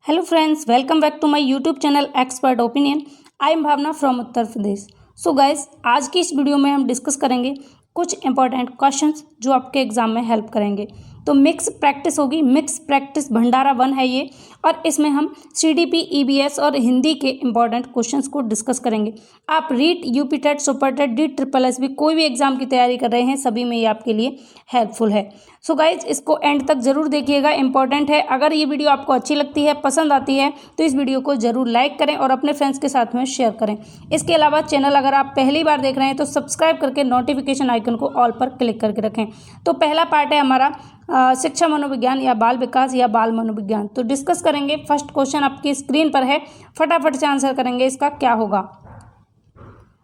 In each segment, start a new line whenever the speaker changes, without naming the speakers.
Hello friends, welcome back to my YouTube channel Expert Opinion. I am Bhavna from Uttar Pradesh. So guys, आज की इस video में हम discuss करेंगे कुछ इंपॉर्टेंट क्वेश्चंस जो आपके एग्जाम में हेल्प करेंगे. तो मिक्स प्रैक्टिस होगी. मिक्स प्रैक्टिस भंडारा 1 है ये, और इसमें हम CDP, EBS और हिंदी के इंपॉर्टेंट क्वेश्चंस को डिस्कस करेंगे. आप REET, UP TET, super TET, DSSB कोई भी एग्जाम की तैयारी कर रहे हैं, सभी में ये आपके लिए हेल्पफुल है. सो गाइज, इसको एंड तक जरूर देखिएगा, इंपॉर्टेंट है. अगर ये वीडियो आपको अच्छी लगती है, पसंद आती है, तो इस वीडियो को जरूर लाइक करें और अपने फ्रेंड्स के साथ में शेयर करें. इसके अलावा चैनल अगर आप पहली बार देख रहे हैं तो सब्सक्राइब करके नोटिफिकेशन आइकन को ऑल पर क्लिक करके रखें. तो पहला पार्ट है हमारा शिक्षा मनोविज्ञान या बाल विकास या बाल मनोविज्ञान. तो डिस्कस करेंगे. फर्स्ट क्वेश्चन आपकी स्क्रीन पर है, फटाफट से आंसर करेंगे. इसका क्या होगा?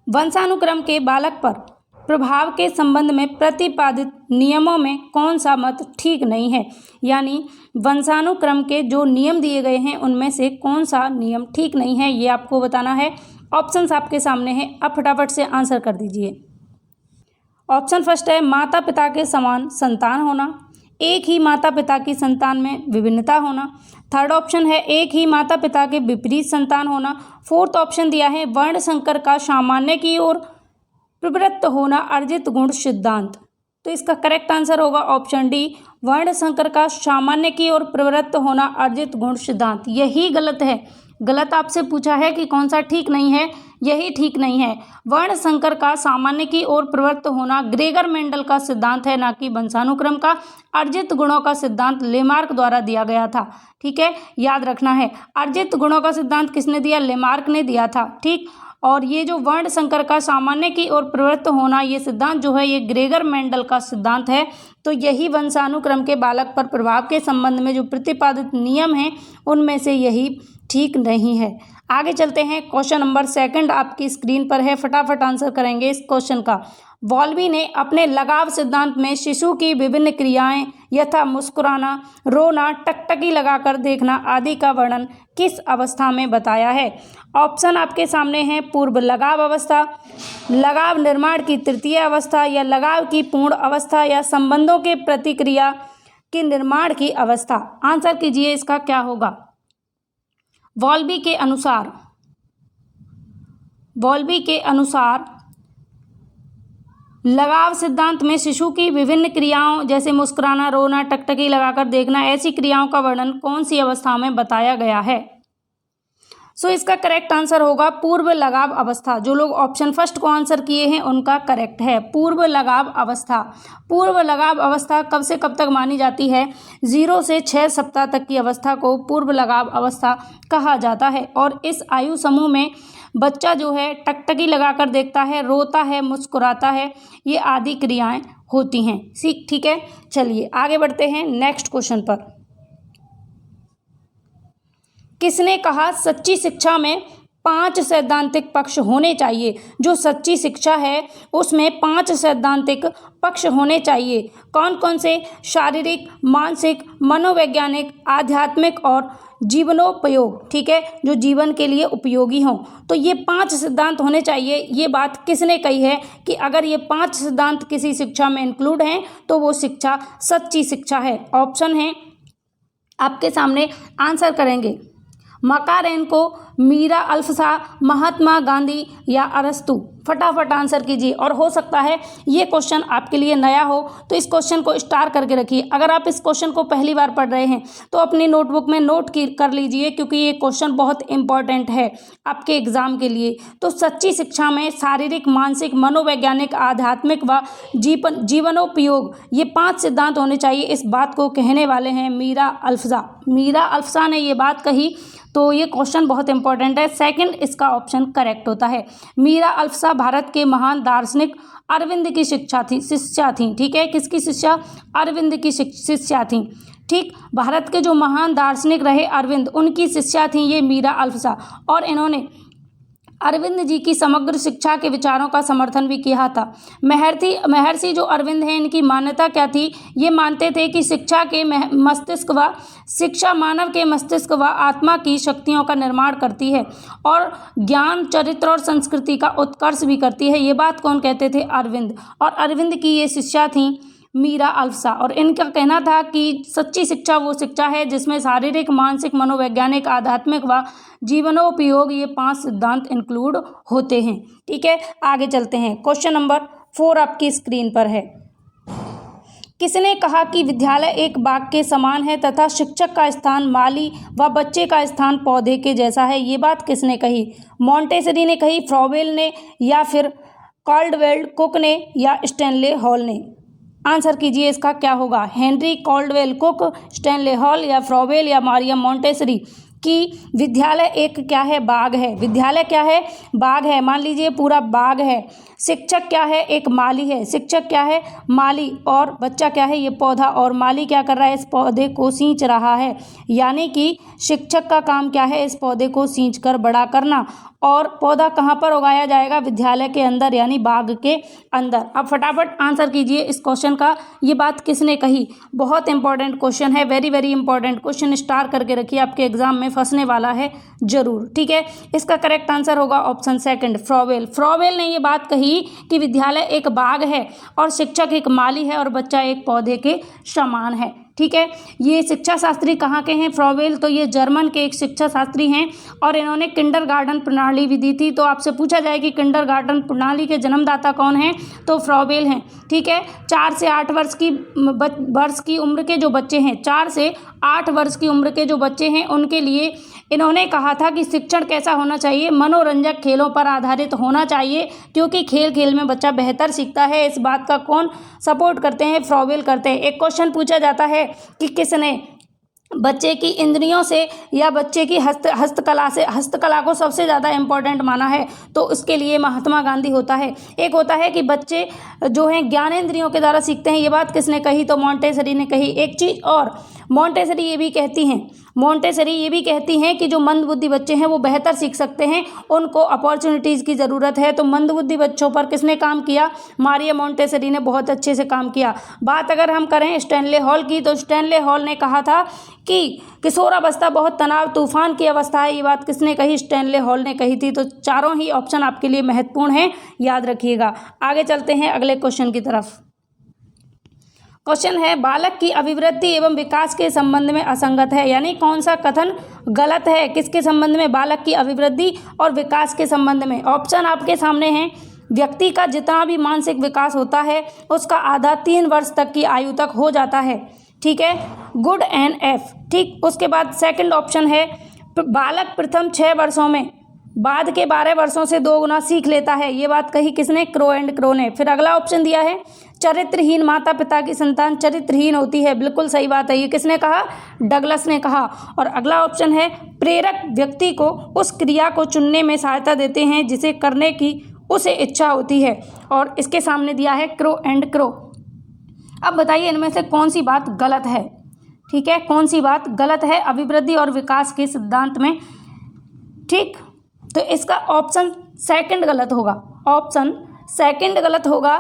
वंशानुक्रम के बालक पर प्रभाव के संबंध में प्रतिपादित नियमों में कौन सा मत ठीक नहीं है? यानी वंशानुक्रम के जो नियम दिए गए हैं उनमें से कौन सा नियम ठीक नहीं है, ये आपको बताना है. ऑप्शंस आपके सामने हैं, अब फटाफट से आंसर कर दीजिए. ऑप्शन फर्स्ट है माता पिता के समान संतान होना. एक ही माता पिता की संतान में विभिन्नता होना. थर्ड ऑप्शन है एक ही माता पिता के विपरीत संतान होना. फोर्थ ऑप्शन दिया है वर्ण संकर का सामान्य की ओर प्रवृत्त होना अर्जित गुण सिद्धांत. तो इसका करेक्ट आंसर होगा ऑप्शन डी, वर्ण संकर का सामान्य की ओर प्रवृत्त होना अर्जित गुण सिद्धांत. यही गलत है. गलत आपसे पूछा है कि कौन सा ठीक नहीं है, यही ठीक नहीं है. वर्ण संकर का सामान्य की ओर प्रवृत्त होना ग्रेगर मेंडल का सिद्धांत है, ना कि वंशानुक्रम का. अर्जित गुणों का सिद्धांत लेमार्क द्वारा दिया गया था. ठीक है, याद रखना है. अर्जित गुणों का सिद्धांत किसने दिया? लेमार्क ने दिया था. ठीक, और ये जो वर्ण संकर का सामान्य की ओर प्रवृत्त होना, ये सिद्धांत जो है ये ग्रेगर मेंडल का सिद्धांत है. तो यही वंशानुक्रम के बालक पर प्रभाव के संबंध में जो प्रतिपादित नियम हैं उनमें से यही ठीक नहीं है. आगे चलते हैं. क्वेश्चन नंबर 2 आपकी स्क्रीन पर है, फटाफट आंसर करेंगे इस क्वेश्चन का. वॉल्बी ने अपने लगाव सिद्धांत में शिशु की विभिन्न क्रियाएं यथा मुस्कुराना, रोना, टकटकी लगाकर देखना आदि का वर्णन किस अवस्था में बताया है? ऑप्शन आपके सामने हैं. पूर्व लगाव अवस्था, लगाव निर्माण की तृतीय अवस्था, या लगाव की पूर्ण अवस्था, या संबंधों के प्रतिक्रिया के निर्माण की अवस्था. आंसर कीजिए, इसका क्या होगा? वॉल्बी के अनुसार लगाव सिद्धांत में शिशु की विभिन्न क्रियाओं जैसे मुस्कुराना, रोना, टकटकी लगाकर देखना, ऐसी क्रियाओं का वर्णन कौन सी अवस्था में बताया गया है? सो इसका करेक्ट आंसर होगा पूर्व लगाव अवस्था. जो लोग ऑप्शन फर्स्ट को आंसर किए हैं उनका करेक्ट है, पूर्व लगाव अवस्था. पूर्व लगाव अवस्था कब से कब तक मानी जाती है? 0 से 6 सप्ताह तक की अवस्था को पूर्व लगाव अवस्था कहा जाता है. और इस आयु समूह में बच्चा जो है टकटकी लगाकर देखता है, रोता है, मुस्कुराता है, ये आदि क्रियाएं होती हैं. ठीक है, चलिए आगे बढ़ते हैं नेक्स्ट क्वेश्चन पर. किसने कहा सच्ची शिक्षा में 5 सैद्धांतिक पक्ष होने चाहिए? जो सच्ची शिक्षा है उसमें 5 सैद्धांतिक पक्ष होने चाहिए. कौन कौन से? शारीरिक, मानसिक, मनोवैज्ञानिक, आध्यात्मिक और जीवनोपयोग. ठीक है, जो जीवन के लिए उपयोगी हों. तो ये 5 सिद्धांत होने चाहिए. ये बात किसने कही है कि अगर ये 5 सिद्धांत किसी शिक्षा में इंक्लूड हैं तो वो शिक्षा सच्ची शिक्षा है? ऑप्शन है आपके सामने, आंसर करेंगे. मकारेनको, मीरा अल्फसा, महात्मा गांधी या अरस्तु. फटाफट आंसर कीजिए. और हो सकता है ये क्वेश्चन आपके लिए नया हो तो इस क्वेश्चन को स्टार करके रखिए. अगर आप इस क्वेश्चन को पहली बार पढ़ रहे हैं तो अपनी नोटबुक में नोट कर लीजिए, क्योंकि ये क्वेश्चन बहुत इंपॉर्टेंट है आपके एग्जाम के लिए. तो सच्ची शिक्षा में शारीरिक, मानसिक, मनोवैज्ञानिक, आध्यात्मिक व जीवनोपयोग, ये 5 सिद्धांत होने चाहिए. इस बात को कहने वाले हैं मीरा अल्फसा. मीरा अल्फसा ने ये बात कही, तो ये क्वेश्चन बहुत इंपॉर्टेंट है. सेकंड इसका ऑप्शन करेक्ट होता है. मीरा अल्फसा भारत के महान दार्शनिक अरविंद की शिष्या थी. ठीक है, किसकी शिष्या? अरविंद की शिष्या थी. ठीक, भारत के जो महान दार्शनिक रहे अरविंद, उनकी शिष्या थी ये मीरा अल्फसा. और इन्होंने अरविंद जी की समग्र शिक्षा के विचारों का समर्थन भी किया था. महर्षि जो अरविंद हैं, इनकी मान्यता क्या थी? ये मानते थे कि शिक्षा मानव के मस्तिष्क व आत्मा की शक्तियों का निर्माण करती है और ज्ञान, चरित्र और संस्कृति का उत्कर्ष भी करती है. ये बात कौन कहते थे? अरविंद. और अरविंद की ये शिष्या थी मीरा अल्फसा। और इनका कहना था कि सच्ची शिक्षा वो शिक्षा है जिसमें शारीरिक, मानसिक, मनोवैज्ञानिक, आध्यात्मिक व जीवनोपयोग ये 5 सिद्धांत इंक्लूड होते हैं। ठीक है, आगे चलते हैं। क्वेश्चन नंबर 4 आपकी स्क्रीन पर है। किसने कहा कि विद्यालय एक बाग के समान है तथा शिक्षक का स्थान माली व बच्चे का स्थान पौधे के जैसा है? ये बात किसने कही? मॉन्टेसरी ने कही, फ्रॉबेल ने, या फिर कॉल्डवेल कुक ने, या स्टैनले हॉल ने? आंसर कीजिए इसका क्या होगा? Henry Caldwell cook, Stanley hall, या फ्रॉबेल, या मारिया मॉन्टेसरी कि विद्यालय एक क्या है? बाग है। विद्यालय क्या है? बाग है। मान लीजिए पूरा बाग है। शिक्षक क्या है? एक माली है। शिक्षक क्या है? माली। और बच्चा क्या है? ये पौधा। और माली क्या कर रहा है? इस पौधे को सींच रहा है। यानी कि शिक्षक का काम क्या है? इस पौधे को सींच कर बड़ा करना। और पौधा कहाँ पर उगाया जाएगा? विद्यालय के अंदर, यानी बाग के अंदर। अब फटाफट आंसर कीजिए इस क्वेश्चन का, ये बात किसने कही? बहुत इंपॉर्टेंट क्वेश्चन है, very very important question. Star करके रखिए, आपके एग्जाम में फंसने वाला है जरूर। ठीक है, इसका करेक्ट आंसर होगा ऑप्शन सेकंड, फ्रॉबेल। फ्रॉबेल ने ये बात कही कि विद्यालय एक बाग है और शिक्षक एक माली है और बच्चा एक पौधे के समान है। ठीक है, ये शिक्षा शास्त्री कहाँ के हैं? फ्रॉबेल तो ये जर्मन के एक शिक्षा शास्त्री हैं और इन्होंने किंडरगार्टन प्रणाली भी दी थी। तो आपसे पूछा जाए कि किंडरगार्टन प्रणाली के जन्मदाता कौन हैं, तो फ्रॉबेल हैं। ठीक है, 4 से 8 वर्ष की उम्र के जो बच्चे हैं, 4 से 8 वर्ष की उम्र के जो बच्चे हैं, उनके लिए इन्होंने कहा था कि शिक्षण कैसा होना चाहिए? मनोरंजक खेलों पर आधारित होना चाहिए, क्योंकि खेल खेल में बच्चा बेहतर सीखता है। इस बात का कौन सपोर्ट करते हैं? फ्रॉबेल करते हैं। एक क्वेश्चन पूछा जाता है कि किसने बच्चे की इंद्रियों से या बच्चे की हस्तकला को सबसे ज़्यादा इम्पोर्टेंट माना है? तो उसके लिए महात्मा गांधी होता है। एक होता है कि बच्चे जो हैं ज्ञानेंद्रियों के द्वारा सीखते हैं, ये बात किसने कही? तो मॉन्टेसरी ने कही। एक चीज़ और, मॉन्टेसरी ये भी कहती हैं कि जो मंदबुद्धि बच्चे हैं वो बेहतर सीख सकते हैं, उनको अपॉर्चुनिटीज़ की ज़रूरत है। तो मंदबुद्धि बच्चों पर किसने काम किया? मारिया मॉन्टेसरी ने बहुत अच्छे से काम किया। बात अगर हम करें स्टैनले हॉल की, तो स्टैनले हॉल ने कहा था कि किशोरावस्था बहुत तनाव तूफान की अवस्था है। ये बात किसने कही? स्टैनले हॉल ने कही थी। तो चारों ही ऑप्शन आपके लिए महत्वपूर्ण हैं, याद रखिएगा। आगे चलते हैं अगले क्वेश्चन की तरफ। क्वेश्चन है, बालक की अभिवृद्धि एवं विकास के संबंध में असंगत है, यानी कौन सा कथन गलत है? किसके संबंध में? बालक की अभिवृद्धि और विकास के संबंध में। ऑप्शन आपके सामने हैं। व्यक्ति का जितना भी मानसिक विकास होता है उसका आधा 3 वर्ष तक की आयु तक हो जाता है। ठीक है, गुड एंड एफ। ठीक, उसके बाद सेकंड ऑप्शन है, बालक प्रथम 6 वर्षों में बाद के 12 वर्षों से 2 गुना सीख लेता है। ये बात कही किसने? क्रो एंड क्रो ने। फिर अगला ऑप्शन दिया है, चरित्रहीन माता पिता की संतान चरित्रहीन होती है। बिल्कुल सही बात है, ये किसने कहा? डगलस ने कहा। और अगला ऑप्शन है, प्रेरक व्यक्ति को उस क्रिया को चुनने में सहायता देते हैं जिसे करने की उसे इच्छा होती है। और इसके सामने दिया है क्रो एंड क्रो। अब बताइए इनमें से कौन सी बात गलत है? ठीक है, कौन सी बात गलत है अभिवृद्धि और विकास के सिद्धांत में? ठीक, तो इसका ऑप्शन सेकंड गलत होगा। ऑप्शन सेकंड गलत होगा।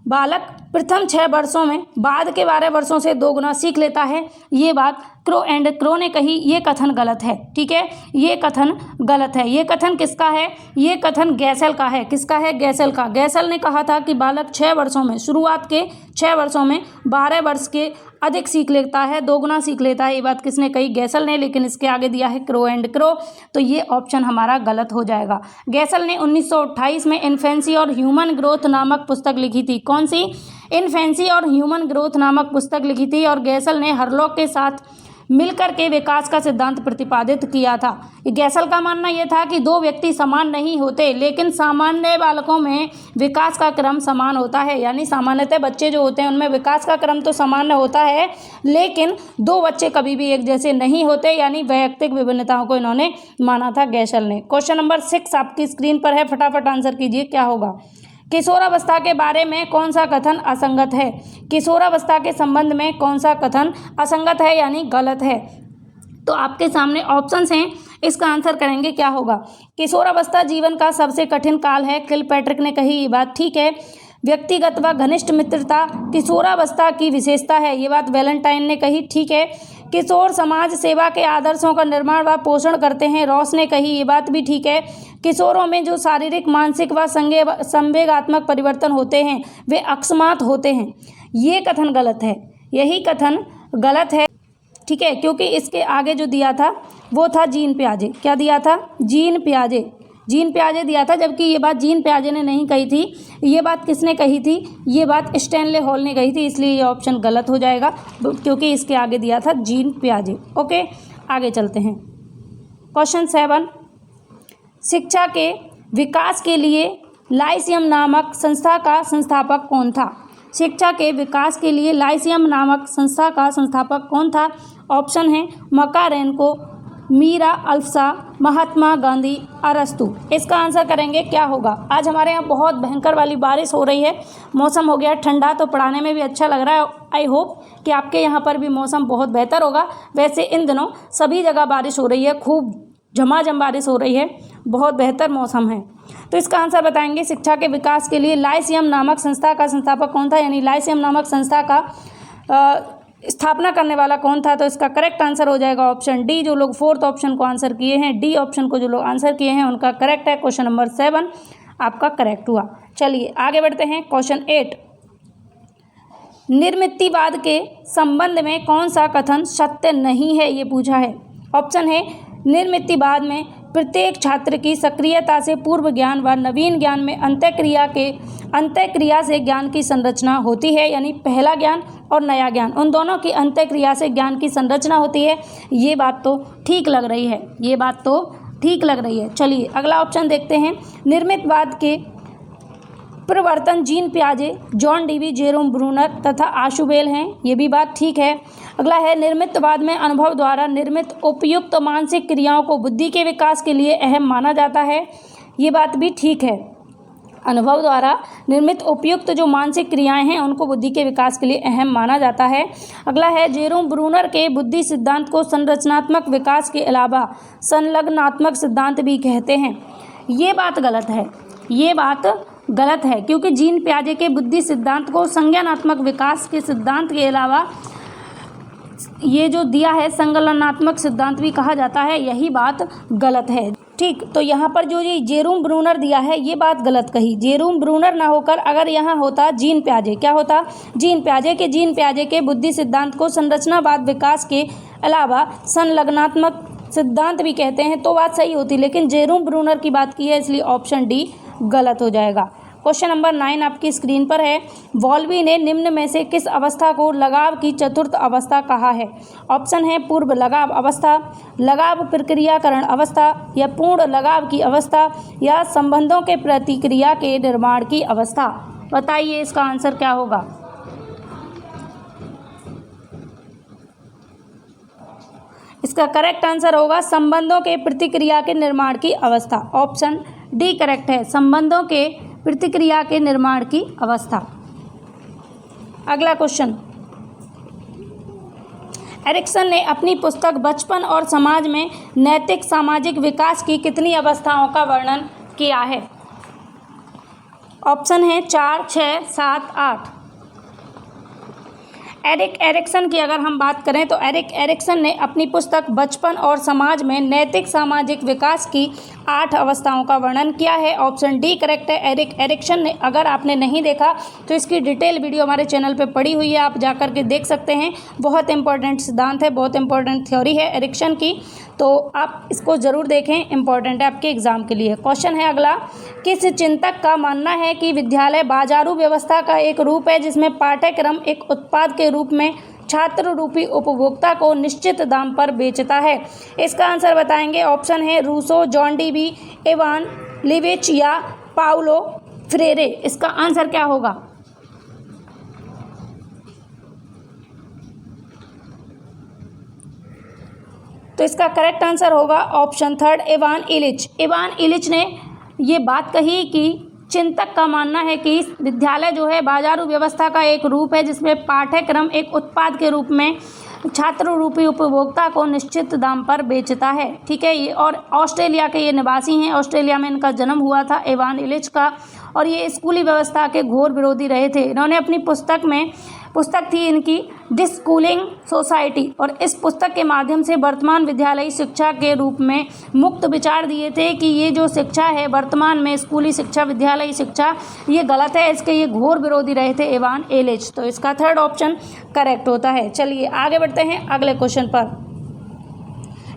बालक प्रथम 6 वर्षों में बाद के 12 वर्षों से 2 गुना सीख लेता है, ये बात क्रो एंड क्रो ने कही। ये कथन गलत है। ठीक है, ये कथन गलत है। ये कथन किसका है? ये कथन गैसल का है। किसका है? गैसल का। गैसल ने कहा था कि बालक 6 वर्षों में, शुरुआत के 6 वर्षों में 12 वर्ष के अधिक सीख लेता है, 2 गुना सीख लेता है। ये बात किसने कही? गैसल ने। लेकिन इसके आगे दिया है क्रो एंड क्रो, तो ये ऑप्शन हमारा गलत हो जाएगा। गैसल ने 1928 में इन्फेंसी और ह्यूमन ग्रोथ नामक पुस्तक लिखी थी। कौन सी? इन्फेंसी और ह्यूमन ग्रोथ नामक पुस्तक लिखी थी। और गैसल ने हरलॉक के साथ मिलकर के विकास का सिद्धांत प्रतिपादित किया था। गैसल का मानना यह था कि 2 व्यक्ति समान नहीं होते, लेकिन सामान्य बालकों में विकास का क्रम समान होता है। यानी सामान्यतः बच्चे जो होते हैं उनमें विकास का क्रम तो सामान्य होता है, लेकिन 2 बच्चे कभी भी एक जैसे नहीं होते। यानी वैयक्तिक विभिन्नताओं को इन्होंने माना था गैसल ने। क्वेश्चन नंबर 6 आपकी स्क्रीन पर है, फटाफट आंसर कीजिए, क्या होगा? किशोरावस्था के बारे में कौन सा कथन असंगत है? किशोरावस्था के संबंध में कौन सा कथन असंगत है, यानी गलत है? तो आपके सामने ऑप्शंस हैं, इसका आंसर करेंगे क्या होगा? किशोरावस्था जीवन का सबसे कठिन काल है, किलपैट्रिक ने कही। ये बात ठीक है। व्यक्तिगत व घनिष्ठ मित्रता किशोरावस्था की विशेषता है, ये बात वैलेंटाइन ने कही। ठीक है। किशोर समाज सेवा के आदर्शों का निर्माण व पोषण करते हैं, रॉस ने कही। ये बात भी ठीक है। किशोरों में जो शारीरिक, मानसिक व संवेगात्मक परिवर्तन होते हैं वे अकस्मात होते हैं, ये कथन गलत है, यही कथन गलत है, ठीक है, क्योंकि इसके आगे जो दिया था वो था जीन पियाजे। क्या दिया था? जीन पियाजे, जीन पियाजे दिया था, जबकि ये बात जीन पियाजे ने नहीं कही थी। ये बात किसने कही थी? ये बात स्टैनले हॉल ने कही थी, इसलिए ये ऑप्शन गलत हो जाएगा, क्योंकि इसके आगे दिया था जीन पियाजे। ओके, आगे चलते हैं। क्वेश्चन 7, शिक्षा के विकास के लिए लाइसियम नामक संस्था का संस्थापक कौन था? शिक्षा के विकास के लिए लाइसियम नामक संस्था का संस्थापक कौन था? ऑप्शन है मकारेनको, मीरा अल्फसा, महात्मा गांधी, अरस्तु। इसका आंसर करेंगे क्या होगा? आज हमारे यहाँ बहुत भयंकर वाली बारिश हो रही है, मौसम हो गया ठंडा, तो पढ़ाने में भी अच्छा लग रहा है। आई होप कि आपके यहाँ पर भी मौसम बहुत बेहतर होगा। वैसे इन दिनों सभी जगह बारिश हो रही है, खूब झमाझम बारिश हो रही है, बहुत बेहतर मौसम है। तो इसका आंसर बताएंगे, शिक्षा के विकास के लिए लाइसियम नामक संस्था का संस्थापक कौन था, यानी लाइसियम नामक संस्था का स्थापना करने वाला कौन था? तो इसका करेक्ट आंसर हो जाएगा ऑप्शन डी। जो लोग 4th ऑप्शन को आंसर किए हैं, डी ऑप्शन को जो लोग आंसर किए हैं उनका करेक्ट है। क्वेश्चन नंबर 7 आपका करेक्ट हुआ। चलिए आगे बढ़ते हैं। क्वेश्चन 8, निर्मितिवाद के संबंध में कौन सा कथन सत्य नहीं है, ये पूछा है। ऑप्शन है निर्मितिवाद में प्रत्येक छात्र की सक्रियता से पूर्व ज्ञान व नवीन ज्ञान में अंतःक्रिया से ज्ञान की संरचना होती है, यानी पहला ज्ञान और नया ज्ञान, उन दोनों की अंतःक्रिया से ज्ञान की संरचना होती है। ये बात तो ठीक लग रही है, ये बात तो ठीक लग रही है। चलिए अगला ऑप्शन देखते हैं। निर्मितवाद के प्रवर्तन जीन पियाजे, जॉन डीवी, जेरोम ब्रूनर तथा आशुबेल हैं, ये भी बात ठीक है। अगला है निर्मितवाद में अनुभव द्वारा निर्मित उपयुक्त मानसिक क्रियाओं को बुद्धि के विकास के लिए अहम माना जाता है, ये बात भी ठीक है। अनुभव द्वारा निर्मित उपयुक्त जो मानसिक क्रियाएं हैं उनको बुद्धि के विकास के लिए अहम माना जाता है। अगला है जेरोम ब्रूनर के बुद्धि सिद्धांत को संरचनात्मक विकास के अलावा संलग्नात्मक सिद्धांत भी कहते हैं, ये बात गलत है, ये बात गलत है, क्योंकि जीन पियाजे के बुद्धि सिद्धांत को संज्ञानात्मक विकास के सिद्धांत के अलावा ये जो दिया है संलग्नात्मक सिद्धांत भी कहा जाता है, यही बात गलत है। ठीक, तो यहाँ पर जो ये जेरोम ब्रूनर दिया है ये बात गलत कही। जेरोम ब्रूनर ना होकर अगर यहाँ होता जीन पियाजे, क्या होता? जीन पियाजे के बुद्धि सिद्धांत को संरचनावाद विकास के अलावा संलग्नात्मक सिद्धांत भी कहते हैं, तो बात सही होती, लेकिन जेरोम ब्रूनर की बात की है, इसलिए ऑप्शन डी गलत हो जाएगा। क्वेश्चन नंबर 9 आपकी स्क्रीन पर है। वॉल्वी ने निम्न में से किस अवस्था को लगाव की चतुर्थ अवस्था कहा है? ऑप्शन है पूर्व लगाव अवस्था, लगाव प्रक्रियाकरण अवस्था, या पूर्ण लगाव की अवस्था, या संबंधों के प्रतिक्रिया के निर्माण की अवस्था। बताइए इसका आंसर क्या होगा? इसका करेक्ट आंसर होगा संबंधों के प्रतिक्रिया के निर्माण की अवस्था। ऑप्शन डी करेक्ट है, संबंधों के प्रतिक्रिया के निर्माण की अवस्था। अगला क्वेश्चन, एरिक्सन ने अपनी पुस्तक बचपन और समाज में नैतिक सामाजिक विकास की कितनी अवस्थाओं का वर्णन किया है? ऑप्शन है 4, 6, 7, 8। एरिक एरिक्सन की अगर हम बात करें तो एरिक एरिक्सन ने अपनी पुस्तक बचपन और समाज में नैतिक सामाजिक विकास की 8 अवस्थाओं का वर्णन किया है। ऑप्शन डी करेक्ट है। एरिक एरिक्सन ने, अगर आपने नहीं देखा तो इसकी डिटेल वीडियो हमारे चैनल पे पड़ी हुई है, आप जाकर के देख सकते हैं। बहुत इंपॉर्टेंट सिद्धांत है, बहुत इंपॉर्टेंट थ्योरी है एरिक्सन की, तो आप इसको ज़रूर देखें, इंपॉर्टेंट है आपके एग्जाम के लिए। क्वेश्चन है अगला, किस चिंतक का मानना है कि विद्यालय बाजारू व्यवस्था का एक रूप है जिसमें पाठ्यक्रम एक उत्पाद के रूप में छात्र रूपी उपभोक्ता को निश्चित दाम पर बेचता है? इसका आंसर बताएंगे। ऑप्शन है रूसो, जॉन डीवी, इवान लिविच या पाउलो फ्रेरे। इसका आंसर क्या होगा? तो इसका करेक्ट आंसर होगा option 3 Ivan Ilyich. Ivan Ilyich ने ये बात कही कि चिंतक का मानना है कि विद्यालय जो है बाजारू व्यवस्था का एक रूप है जिसमें पाठ्यक्रम एक उत्पाद के रूप में छात्र रूपी उपभोक्ता को निश्चित दाम पर बेचता है। ठीक है, ये और ऑस्ट्रेलिया के ये निवासी हैं, ऑस्ट्रेलिया में इनका जन्म हुआ था इवान इलिच का, और ये स्कूली व्यवस्था के घोर विरोधी रहे थे। इन्होंने अपनी पुस्तक में पुस्तक थी इनकी डिस्कूलिंग सोसाइटी, और इस पुस्तक के माध्यम से वर्तमान विद्यालयी शिक्षा के रूप में मुक्त विचार दिए थे कि ये जो शिक्षा है वर्तमान में स्कूली शिक्षा, विद्यालयी शिक्षा, ये गलत है। इसके ये घोर विरोधी रहे थे इवान एलिच। तो इसका थर्ड ऑप्शन करेक्ट होता है। चलिए आगे बढ़ते हैं अगले क्वेश्चन पर।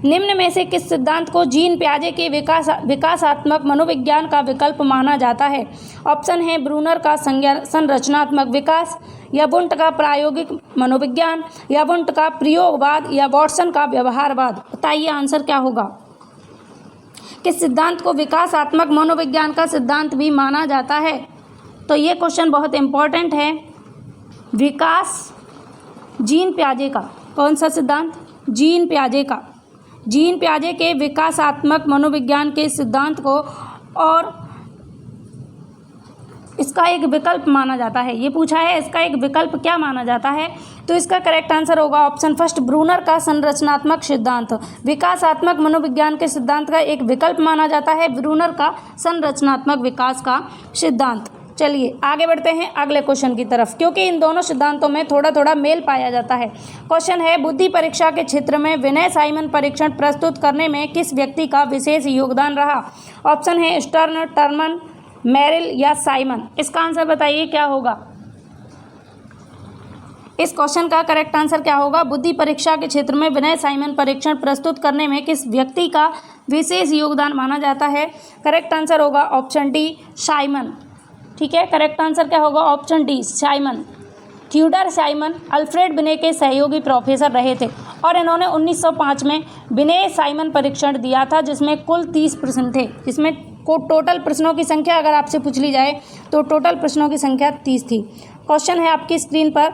निम्न में से किस सिद्धांत को जीन पियाजे के विकासात्मक मनोविज्ञान का विकल्प माना जाता है? ऑप्शन है ब्रूनर का संरचनात्मक विकास, या वुंट का प्रायोगिक मनोविज्ञान, या वुंट का प्रयोगवाद, या वॉटसन का व्यवहारवाद। बताइए आंसर क्या होगा। किस सिद्धांत को विकासात्मक मनोविज्ञान का सिद्धांत भी माना जाता है? तो ये क्वेश्चन बहुत इंपॉर्टेंट है। विकास जीन पियाजे का कौन सा सिद्धांत? जीन पियाजे का। जीन पियाजे के विकासात्मक मनोविज्ञान के सिद्धांत को और इसका एक विकल्प माना जाता है। ये पूछा है इसका एक विकल्प क्या माना जाता है, तो इसका करेक्ट आंसर होगा ऑप्शन फर्स्ट ब्रूनर का संरचनात्मक सिद्धांत। विकासात्मक मनोविज्ञान के सिद्धांत का एक विकल्प माना जाता है ब्रूनर का संरचनात्मक विकास का सिद्धांत। चलिए आगे बढ़ते हैं अगले क्वेश्चन की तरफ, क्योंकि इन दोनों सिद्धांतों में थोड़ा थोड़ा मेल पाया जाता है। क्वेश्चन है बुद्धि परीक्षा के क्षेत्र में विनय साइमन परीक्षण प्रस्तुत करने में किस व्यक्ति का विशेष योगदान रहा? ऑप्शन है स्टर्न, टर्मन, मेरिल या साइमन। इसका आंसर बताइए क्या होगा। इस क्वेश्चन का करेक्ट आंसर क्या होगा? बुद्धि परीक्षा के क्षेत्र में विनय साइमन परीक्षण प्रस्तुत करने में किस व्यक्ति का विशेष योगदान माना जाता है? करेक्ट आंसर होगा ऑप्शन डी साइमन। ठीक है, करेक्ट आंसर क्या होगा? Option D Simon. थ्यूडर Simon Alfred बिने के सहयोगी प्रोफेसर रहे थे और इन्होंने 1905 में बिने साइमन परीक्षण दिया था, जिसमें कुल 30 प्रश्न थे। जिसमें टोटल प्रश्नों की संख्या अगर आपसे पूछ ली जाए तो टोटल प्रश्नों की संख्या 30 थी। क्वेश्चन है आपकी स्क्रीन पर,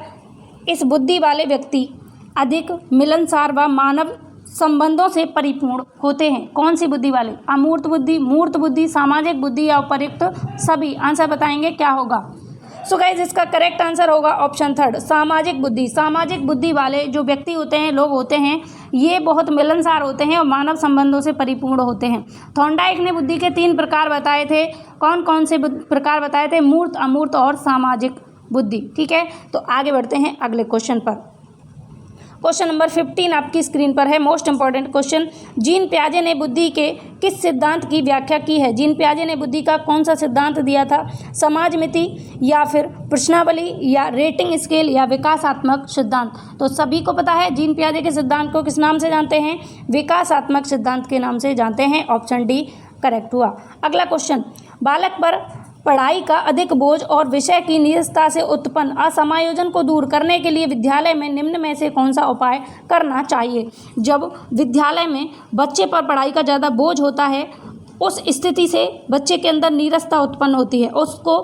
इस बुद्धि वाले व्यक्ति अधिक मिलनसार व मानव संबंधों से परिपूर्ण होते हैं। कौन सी बुद्धि वाले? अमूर्त बुद्धि, मूर्त बुद्धि, सामाजिक बुद्धि या उपर्युक्त सभी। आंसर बताएंगे क्या होगा। सो गाइज इसका करेक्ट आंसर होगा ऑप्शन थर्ड सामाजिक बुद्धि। सामाजिक बुद्धि वाले जो व्यक्ति होते हैं, लोग होते हैं, ये बहुत मिलनसार होते हैं और मानव संबंधों से परिपूर्ण होते हैं। थॉर्नडाइक ने बुद्धि के 3 प्रकार बताए थे। कौन कौन से प्रकार बताए थे? मूर्त, अमूर्त और सामाजिक बुद्धि। ठीक है, तो आगे बढ़ते हैं अगले क्वेश्चन पर। क्वेश्चन नंबर 15 आपकी स्क्रीन पर है, मोस्ट इंपॉर्टेंट क्वेश्चन। जीन पियाजे ने बुद्धि के किस सिद्धांत की व्याख्या की है? जीन पियाजे ने बुद्धि का कौन सा सिद्धांत दिया था? समाजमिति या फिर प्रश्नावली या रेटिंग स्केल या विकासात्मक सिद्धांत। तो सभी को पता है जीन पियाजे के सिद्धांत को किस नाम से जानते हैं? विकासात्मक सिद्धांत के नाम से जानते हैं। ऑप्शन डी करेक्ट हुआ। अगला क्वेश्चन, बालक पर पढ़ाई का अधिक बोझ और विषय की नीरसता से उत्पन्न असमायोजन को दूर करने के लिए विद्यालय में निम्न में से कौन सा उपाय करना चाहिए? जब विद्यालय में बच्चे पर पढ़ाई का ज़्यादा बोझ होता है, उस स्थिति से बच्चे के अंदर नीरसता उत्पन्न होती है, उसको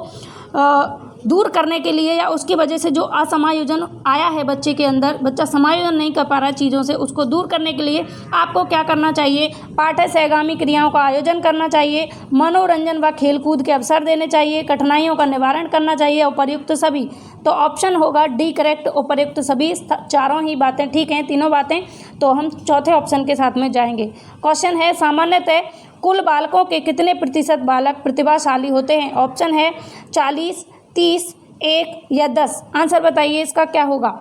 दूर करने के लिए या उसकी वजह से जो असमायोजन आया है बच्चे के अंदर, बच्चा समायोजन नहीं कर पा रहा है चीज़ों से, उसको दूर करने के लिए आपको क्या करना चाहिए? पाठ्य सहगामी क्रियाओं का आयोजन करना चाहिए, मनोरंजन व खेलकूद के अवसर देने चाहिए, कठिनाइयों का निवारण करना चाहिए, उपर्युक्त सभी। तो ऑप्शन होगा डी करेक्ट, उपर्युक्त सभी। चारों ही बातें ठीक हैं, तीनों बातें। तो हम चौथे ऑप्शन के साथ में जाएंगे। क्वेश्चन है सामान्यतः कुल बालकों के कितने प्रतिशत बालक प्रतिभाशाली होते हैं? ऑप्शन है 40, 30, 1 या 10। आंसर बताइए इसका क्या होगा।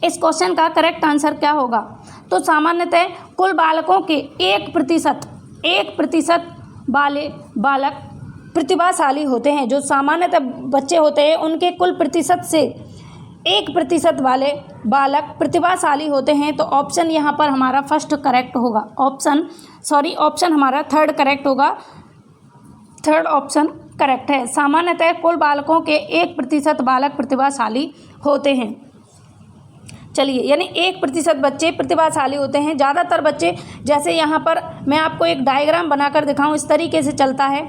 इस क्वेश्चन का करेक्ट आंसर क्या होगा? तो सामान्यतः कुल बालकों के 1% बालक प्रतिभाशाली होते हैं। जो सामान्यतः बच्चे होते हैं उनके कुल प्रतिशत से 1% वाले बालक प्रतिभाशाली होते हैं। तो ऑप्शन यहाँ पर हमारा फर्स्ट करेक्ट होगा। ऑप्शन हमारा थर्ड करेक्ट होगा। थर्ड ऑप्शन करेक्ट है। सामान्यतः कुल बालकों के 1% बालक प्रतिभाशाली होते हैं। चलिए, यानी 1% बच्चे प्रतिभाशाली होते हैं। ज़्यादातर बच्चे, जैसे यहाँ पर मैं आपको एक डायग्राम बनाकर दिखाऊं, इस तरीके से चलता है।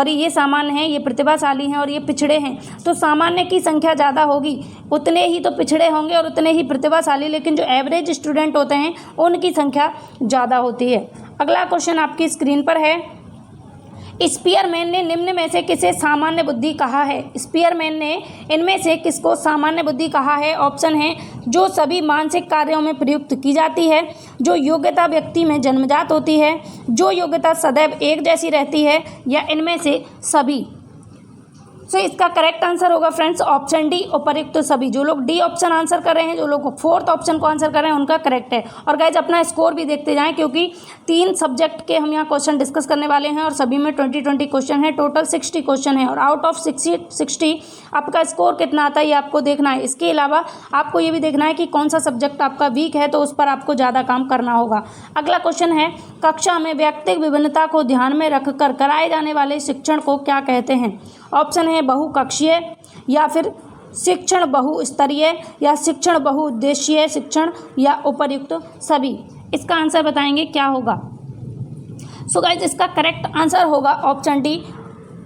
ये सामान्य हैं, ये प्रतिभाशाली हैं और ये पिछड़े हैं। तो सामान्य की संख्या ज़्यादा होगी, उतने ही तो पिछड़े होंगे और उतने ही प्रतिभाशाली, लेकिन जो एवरेज स्टूडेंट होते हैं उनकी संख्या ज़्यादा होती है। अगला क्वेश्चन आपकी स्क्रीन पर है, स्पीयरमैन ने निम्न में से किसे सामान्य बुद्धि कहा है? स्पीयरमैन ने इनमें से किसको सामान्य बुद्धि कहा है? ऑप्शन है जो सभी मानसिक कार्यों में प्रयुक्त की जाती है, जो योग्यता व्यक्ति में जन्मजात होती है, जो योग्यता सदैव एक जैसी रहती है, या इनमें से सभी। सो इसका करेक्ट आंसर होगा फ्रेंड्स ऑप्शन डी, उपर्युक्त सभी। जो लोग डी ऑप्शन आंसर कर रहे हैं, जो लोग फोर्थ ऑप्शन को आंसर कर रहे हैं, उनका करेक्ट है। और गाइज अपना स्कोर भी देखते जाएं, क्योंकि 3 सब्जेक्ट के हम यहाँ क्वेश्चन डिस्कस करने वाले हैं और सभी में 20-20 क्वेश्चन है। टोटल 60 क्वेश्चन है और आउट ऑफ 60 आपका स्कोर कितना आता है ये आपको देखना है। इसके अलावा आपको ये भी देखना है कि कौन सा सब्जेक्ट आपका वीक है, तो उस पर आपको ज़्यादा काम करना होगा। अगला क्वेश्चन है, कक्षा में व्यक्तिगत विभिन्नता को ध्यान में रखकर कराए जाने वाले शिक्षण को क्या कहते हैं? ऑप्शन है बहुकक्षीय, या फिर शिक्षण बहुस्तरीय, या शिक्षण बहुउद्देशीय शिक्षण, या उपर्युक्त सभी। इसका आंसर बताएंगे क्या होगा। सो गाइज इसका करेक्ट आंसर होगा option D,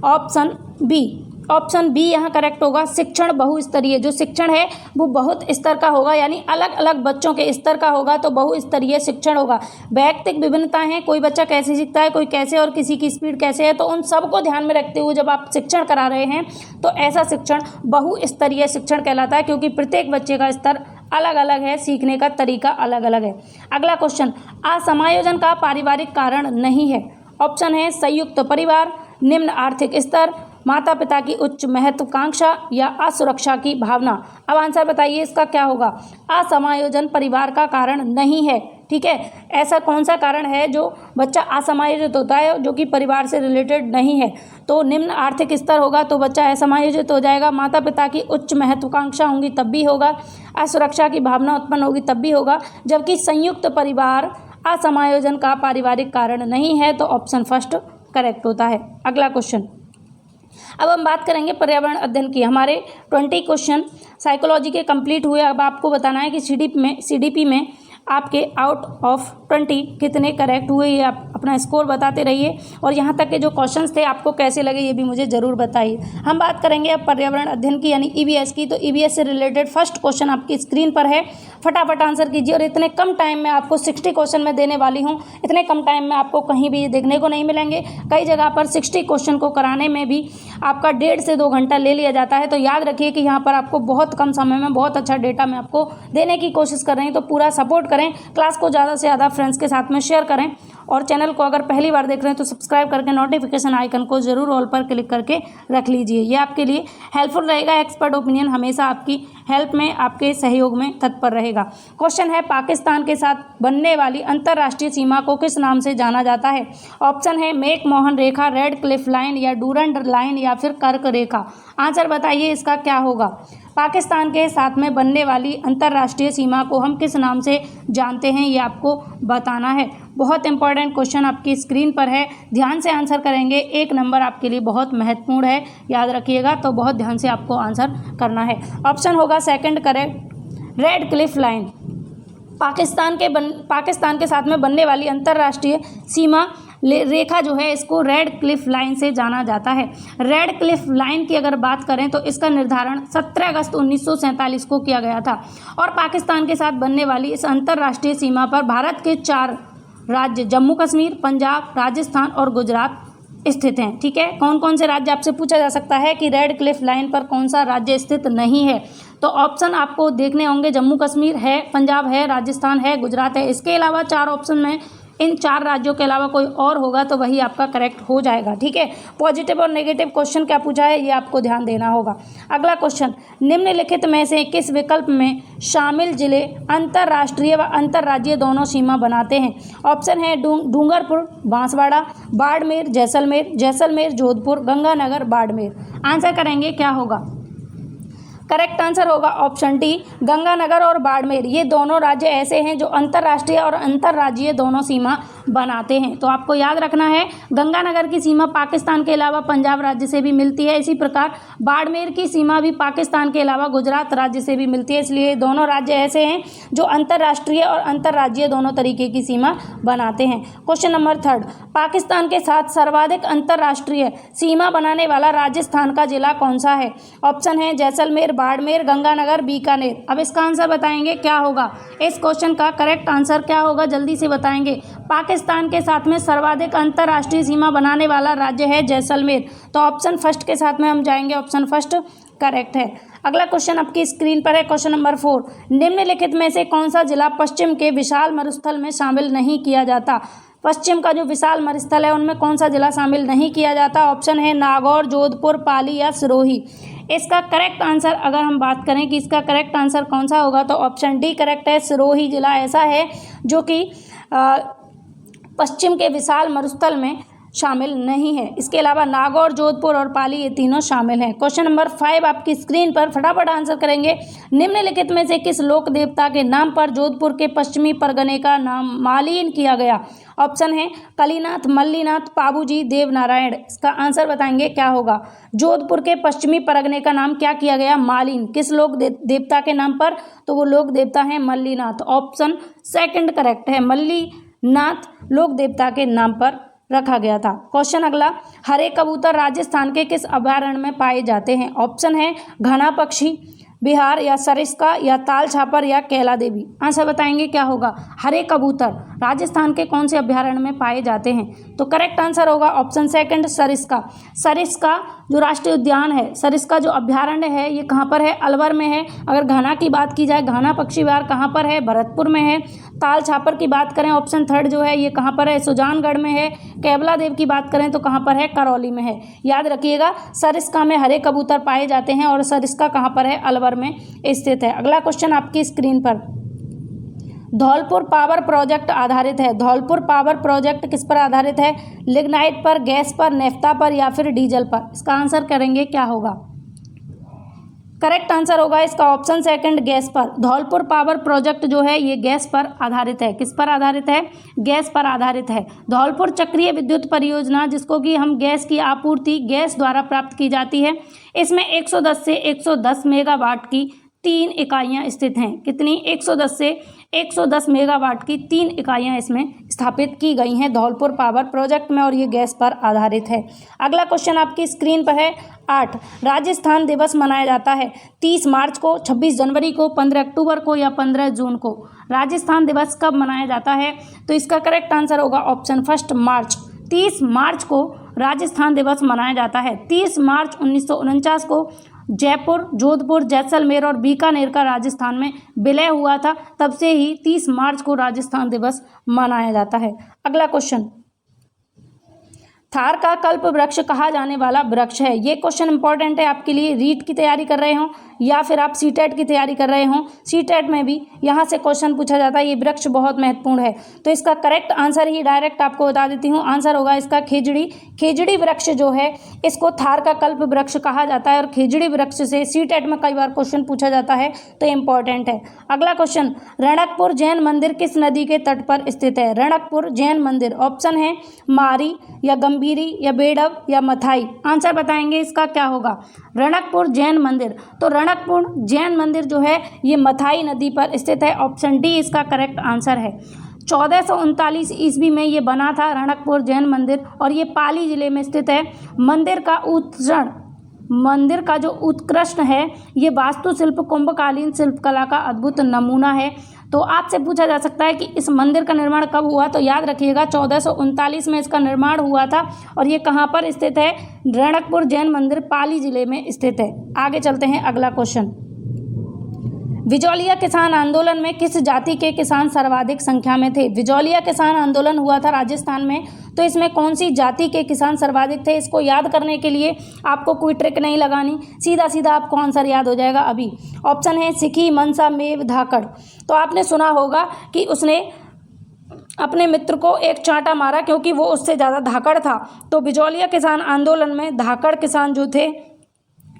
option B. Option B यहाँ करेक्ट होगा, शिक्षण बहुस्तरीय। जो शिक्षण है वो बहुत स्तर का होगा, यानी अलग अलग बच्चों के स्तर का होगा, तो बहुस्तरीय शिक्षण होगा। व्यक्तिगत विभिन्नता है, कोई बच्चा कैसे सीखता है, कोई कैसे, और किसी की स्पीड कैसे है, तो उन सबको ध्यान में रखते हुए जब आप शिक्षण करा रहे हैं तो ऐसा शिक्षण बहुस्तरीय शिक्षण कहलाता है, क्योंकि प्रत्येक बच्चे का स्तर अलग अलग है, सीखने का तरीका अलग अलग है। अगला क्वेश्चन, असमायोजन का पारिवारिक कारण नहीं है। ऑप्शन है संयुक्त परिवार, निम्न आर्थिक स्तर, माता पिता की उच्च महत्वाकांक्षा, या असुरक्षा की भावना। अब आंसर बताइए इसका क्या होगा। असमायोजन परिवार का कारण नहीं है, ठीक है। ऐसा कौन सा कारण है जो बच्चा असमायोजित होता है, जो कि परिवार से रिलेटेड नहीं है? तो निम्न आर्थिक स्तर होगा तो बच्चा असमायोजित हो जाएगा, माता पिता की उच्च महत्वाकांक्षा होंगी तब भी होगा, असुरक्षा की भावना उत्पन्न होगी तब भी होगा, जबकि संयुक्त परिवार असमायोजन का पारिवारिक कारण नहीं है, तो ऑप्शन फर्स्ट करेक्ट होता है। अगला क्वेश्चन, अब हम बात करेंगे पर्यावरण अध्ययन की। हमारे 20 क्वेश्चन साइकोलॉजी के कंप्लीट हुए। अब आपको बताना है कि सीडीपी में आपके आउट ऑफ 20 कितने करेक्ट हुए, ये आप अपना स्कोर बताते रहिए। और यहाँ तक के जो क्वेश्चंस थे आपको कैसे लगे ये भी मुझे ज़रूर बताइए। हम बात करेंगे अब पर्यावरण अध्ययन की, यानी ईवीएस की। तो ईवीएस से रिलेटेड फर्स्ट क्वेश्चन आपकी स्क्रीन पर है, फटाफट आंसर कीजिए। और इतने कम टाइम में आपको 60 क्वेश्चन में देने वाली हूँ, इतने कम टाइम में आपको कहीं भी देखने को नहीं मिलेंगे। कई जगह पर 60 क्वेश्चन को कराने में भी आपका 1.5 से 2 घंटा ले लिया जाता है। तो याद रखिए कि यहाँ पर आपको बहुत कम समय में बहुत अच्छा डेटा मैं आपको देने की कोशिश कर रही हूँ। तो पूरा सपोर्ट करें, क्लास को ज़्यादा से ज़्यादा फ्रेंड्स के साथ में शेयर करें, और चैनल को अगर पहली बार देख रहे हैं तो सब्सक्राइब करके नोटिफिकेशन आइकन को ज़रूर ऑल पर क्लिक करके रख लीजिए। ये आपके लिए हेल्पफुल रहेगा। एक्सपर्ट ओपिनियन हमेशा आपकी हेल्प में, आपके सहयोग में तत्पर रहेगा। क्वेश्चन है, पाकिस्तान के साथ बनने वाली अंतर्राष्ट्रीय सीमा को किस नाम से जाना जाता है? ऑप्शन है मैक-मोहन रेखा, रेड क्लिफ लाइन, या डूरंड लाइन, या फिर कर्क रेखा। आंसर बताइए इसका क्या होगा। पाकिस्तान के साथ में बनने वाली अंतर्राष्ट्रीय सीमा को हम किस नाम से जानते हैं, ये आपको बताना है। बहुत इंपॉर्टेंट क्वेश्चन आपकी स्क्रीन पर है, ध्यान से आंसर करेंगे। 1 नंबर आपके लिए बहुत महत्वपूर्ण है, याद रखिएगा। तो बहुत ध्यान से आपको आंसर करना है। ऑप्शन होगा second correct, red Cliff line. Pakistan के साथ में बनने वाली अंतर्राष्ट्रीय सीमा रेखा जो है, इसको रेड क्लिफ लाइन से जाना जाता है। रेड क्लिफ लाइन की अगर बात करें तो इसका निर्धारण 17 अगस्त 1947 को किया गया था। और पाकिस्तान के साथ बनने वाली इस अंतर्राष्ट्रीय सीमा पर भारत के 4 राज्य जम्मू कश्मीर, पंजाब, राजस्थान और गुजरात स्थित हैं। ठीक है, कौन कौन से राज्य आपसे पूछा जा सकता है कि रेड क्लिफ लाइन पर कौन सा राज्य स्थित नहीं है? तो ऑप्शन आपको देखने होंगे, जम्मू कश्मीर है, पंजाब है, राजस्थान है, गुजरात है। इसके अलावा 4 ऑप्शन में इन 4 राज्यों के अलावा कोई और होगा तो वही आपका करेक्ट हो जाएगा। ठीक है, पॉजिटिव और नेगेटिव क्वेश्चन क्या पूछा है ये आपको ध्यान देना होगा। अगला क्वेश्चन, निम्नलिखित में से किस विकल्प में शामिल जिले अंतर्राष्ट्रीय व अंतर्राज्यीय दोनों सीमा बनाते हैं? ऑप्शन है डूंगरपुर, बांसवाड़ा, बाड़मेर, जैसलमेर, जोधपुर, गंगानगर, बाड़मेर। आंसर करेंगे क्या होगा। करेक्ट आंसर होगा ऑप्शन डी, गंगानगर और बाड़मेर। ये दोनों राज्य ऐसे हैं जो अंतर्राष्ट्रीय और अंतर्राज्यीय दोनों सीमा बनाते हैं। तो आपको याद रखना है, गंगानगर की सीमा पाकिस्तान के अलावा पंजाब राज्य से भी मिलती है। इसी प्रकार बाड़मेर की सीमा भी पाकिस्तान के अलावा गुजरात राज्य से भी मिलती है। इसलिए दोनों राज्य ऐसे हैं जो अंतर्राष्ट्रीय और अंतर्राज्यीय दोनों तरीके की सीमा बनाते हैं। क्वेश्चन नंबर 3, पाकिस्तान के साथ सर्वाधिक अंतर्राष्ट्रीय सीमा बनाने वाला राजस्थान का जिला कौन सा है? ऑप्शन है जैसलमेर, बाड़मेर, गंगानगर, बीकानेर। अब इसका आंसर बताएंगे क्या होगा। इस क्वेश्चन का करेक्ट आंसर क्या होगा जल्दी से बताएंगे। पाकिस्तान के साथ में सर्वाधिक अंतर्राष्ट्रीय सीमा बनाने वाला राज्य है जैसलमेर। तो ऑप्शन फर्स्ट के साथ में हम जाएंगे, ऑप्शन फर्स्ट करेक्ट है। अगला क्वेश्चन आपकी स्क्रीन पर है, क्वेश्चन नंबर 4, निम्नलिखित में से कौन सा जिला पश्चिम के विशाल मरुस्थल में शामिल नहीं किया जाता? पश्चिम का जो विशाल मरुस्थल है उनमें कौन सा जिला शामिल नहीं किया जाता? ऑप्शन है नागौर, जोधपुर, पाली या सिरोही। इसका करेक्ट आंसर अगर हम बात करें कि इसका करेक्ट आंसर कौन सा होगा तो ऑप्शन डी करेक्ट है। सिरोही जिला ऐसा है जो कि पश्चिम के विशाल मरुस्थल में शामिल नहीं है। इसके अलावा नागौर, जोधपुर और पाली ये तीनों शामिल हैं। क्वेश्चन नंबर 5 आपकी स्क्रीन पर, फटाफट आंसर करेंगे। निम्नलिखित में से किस लोक देवता के नाम पर जोधपुर के पश्चिमी परगने का नाम मालिन किया गया? ऑप्शन है कलीनाथ, मल्लीनाथ, पाबूजी, देवनारायण। इसका आंसर बताएंगे क्या होगा? जोधपुर के पश्चिमी परगने का नाम क्या किया गया? मालिन। किस लोक देवता के नाम पर? तो वो लोक देवता है मल्लीनाथ। ऑप्शन सेकंड करेक्ट है, मल्लीनाथ लोक देवता के नाम पर रखा गया था। क्वेश्चन अगला, हरे कबूतर राजस्थान के किस अभयारण्य में पाए जाते हैं? ऑप्शन है घना पक्षी, बिहार या सरिस्का या ताल छापर या कैला देवी। आंसर बताएंगे क्या होगा? हरे कबूतर राजस्थान के कौन से अभयारण्य में पाए जाते हैं? तो करेक्ट आंसर होगा ऑप्शन सेकंड, सरिस्का। सरिस्का जो राष्ट्रीय उद्यान है, सरिस्का जो अभयारण्य है ये कहाँ पर है? अलवर में है। अगर घना की बात की जाए, घना पक्षी विहार कहाँ पर है? भरतपुर में है। ताल छापर की बात करें, ऑप्शन थर्ड जो है ये कहाँ पर है? सुजानगढ़ में है। कैबला देव की बात करें तो कहाँ पर है? करौली में है। याद रखिएगा सरिस्का में हरे कबूतर पाए जाते हैं और सरिस्का कहाँ पर है? अलवर में स्थित है। अगला क्वेश्चन आपकी स्क्रीन पर, धौलपुर पावर प्रोजेक्ट आधारित है। धौलपुर पावर प्रोजेक्ट किस पर आधारित है? लिग्नाइट पर, गैस पर, नेफ्ता पर या फिर डीजल पर? इसका आंसर करेंगे क्या होगा? करेक्ट आंसर होगा इसका ऑप्शन सेकंड, गैस पर। धौलपुर पावर प्रोजेक्ट जो है ये गैस पर आधारित है। किस पर आधारित है? गैस पर आधारित है। धौलपुर चक्रीय विद्युत परियोजना, जिसको कि हम गैस की आपूर्ति गैस द्वारा प्राप्त की जाती है, इसमें 110 से 110 मेगावाट की 3 इकाइयाँ स्थित हैं। कितनी? 110 से 110 मेगावाट की 3 इकाइयाँ इसमें स्थापित की गई हैं धौलपुर पावर प्रोजेक्ट में और ये गैस पर आधारित है। अगला क्वेश्चन आपकी स्क्रीन पर है 8। राजस्थान दिवस मनाया जाता है 30 मार्च को, 26 जनवरी को, 15 अक्टूबर को या 15 जून को? राजस्थान दिवस कब मनाया जाता है? तो इसका करेक्ट आंसर होगा ऑप्शन फर्स्ट, मार्च। 30 मार्च को राजस्थान दिवस मनाया जाता है। 30 मार्च 1949 को जयपुर, जोधपुर, जैसलमेर और बीकानेर का राजस्थान में विलय हुआ था। तब से ही 30 मार्च को राजस्थान दिवस मनाया जाता है। अगला क्वेश्चन, थार का कल्प वृक्ष कहा जाने वाला वृक्ष है। ये क्वेश्चन इंपॉर्टेंट है आपके लिए, रीट की तैयारी कर रहे हो या फिर आप सीटेट की तैयारी कर रहे हो। सीटेट में भी यहाँ से क्वेश्चन पूछा जाता है। ये वृक्ष बहुत महत्वपूर्ण है। तो इसका करेक्ट आंसर ही डायरेक्ट आपको बता देती हूँ, आंसर होगा इसका खेजड़ी। खेजड़ी वृक्ष जो है इसको थार का कल्प वृक्ष कहा जाता है और खेजड़ी वृक्ष से सीटेट में कई बार क्वेश्चन पूछा जाता है, तो इंपॉर्टेंट है। अगला क्वेश्चन, रणकपुर जैन मंदिर किस नदी के तट पर स्थित है? रणकपुर जैन मंदिर, ऑप्शन है मारी या गंभीरी या बेडव या मथाई। आंसर बताएंगे इसका क्या होगा? रणकपुर जैन मंदिर, तो रणकपुर जैन मंदिर जो है ये मथाई नदी पर स्थित है। ऑप्शन डी इसका करेक्ट आंसर है। 1439 ईस्वी में ये बना था रणकपुर जैन मंदिर और ये पाली जिले में स्थित है। मंदिर का जो उत्कृष्ट है ये वास्तुशिल्प कुंभकालीन शिल्पकला का अद्भुत नमूना है। तो आपसे पूछा जा सकता है कि इस मंदिर का निर्माण कब हुआ? तो याद रखिएगा 1439 में इसका निर्माण हुआ था और ये कहाँ पर स्थित है? रणकपुर जैन मंदिर पाली जिले में स्थित है। आगे चलते हैं, अगला क्वेश्चन, विजौलिया किसान आंदोलन में किस जाति के किसान सर्वाधिक संख्या में थे? विजौलिया किसान आंदोलन हुआ था राजस्थान में, तो इसमें कौन सी जाति के किसान सर्वाधिक थे? इसको याद करने के लिए आपको कोई ट्रिक नहीं लगानी, सीधा सीधा आपको आंसर याद हो जाएगा अभी। ऑप्शन है सिखी, मनसा, मेव, धाकड़। तो आपने सुना होगा कि उसने अपने मित्र को एक चांटा मारा क्योंकि वो उससे ज़्यादा धाकड़ था। तो विजौलिया किसान आंदोलन में धाकड़ किसान जो थे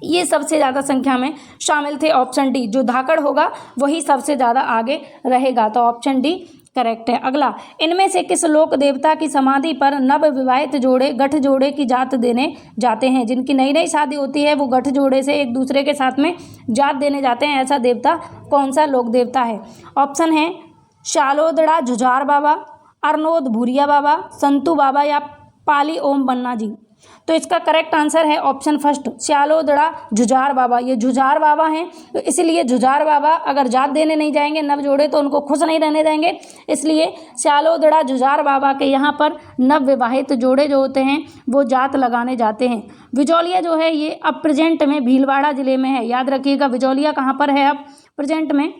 ये सबसे ज़्यादा संख्या में शामिल थे। ऑप्शन डी, जो धाकड़ होगा वही सबसे ज़्यादा आगे रहेगा। तो ऑप्शन डी करेक्ट है। अगला, इनमें से किस लोक देवता की समाधि पर नव विवाहित जोड़े गठ जोड़े की जात देने जाते हैं? जिनकी नई नई शादी होती है वो गठ जोड़े से एक दूसरे के साथ में जात देने जाते हैं। ऐसा देवता कौन सा लोक देवता है? ऑप्शन है शालोदड़ा झुझार बाबा, अरनोद भूरिया बाबा, संतू बाबा या पाली ओम बन्ना जी। तो इसका करेक्ट आंसर है ऑप्शन फर्स्ट, श्यालोदड़ा झुझार बाबा। ये झुझार बाबा हैं, तो इसलिए झुझार बाबा अगर जात देने नहीं जाएंगे नव जोड़े तो उनको खुश नहीं रहने देंगे, इसलिए श्यालोदड़ा झुझार बाबा के यहाँ पर नव विवाहित जोड़े जो होते हैं वो जात लगाने जाते हैं। विजौलिया जो है ये अब प्रेजेंट में भीलवाड़ा जिले में है। याद रखिएगा विजौलिया कहाँ पर है अब प्रेजेंट में?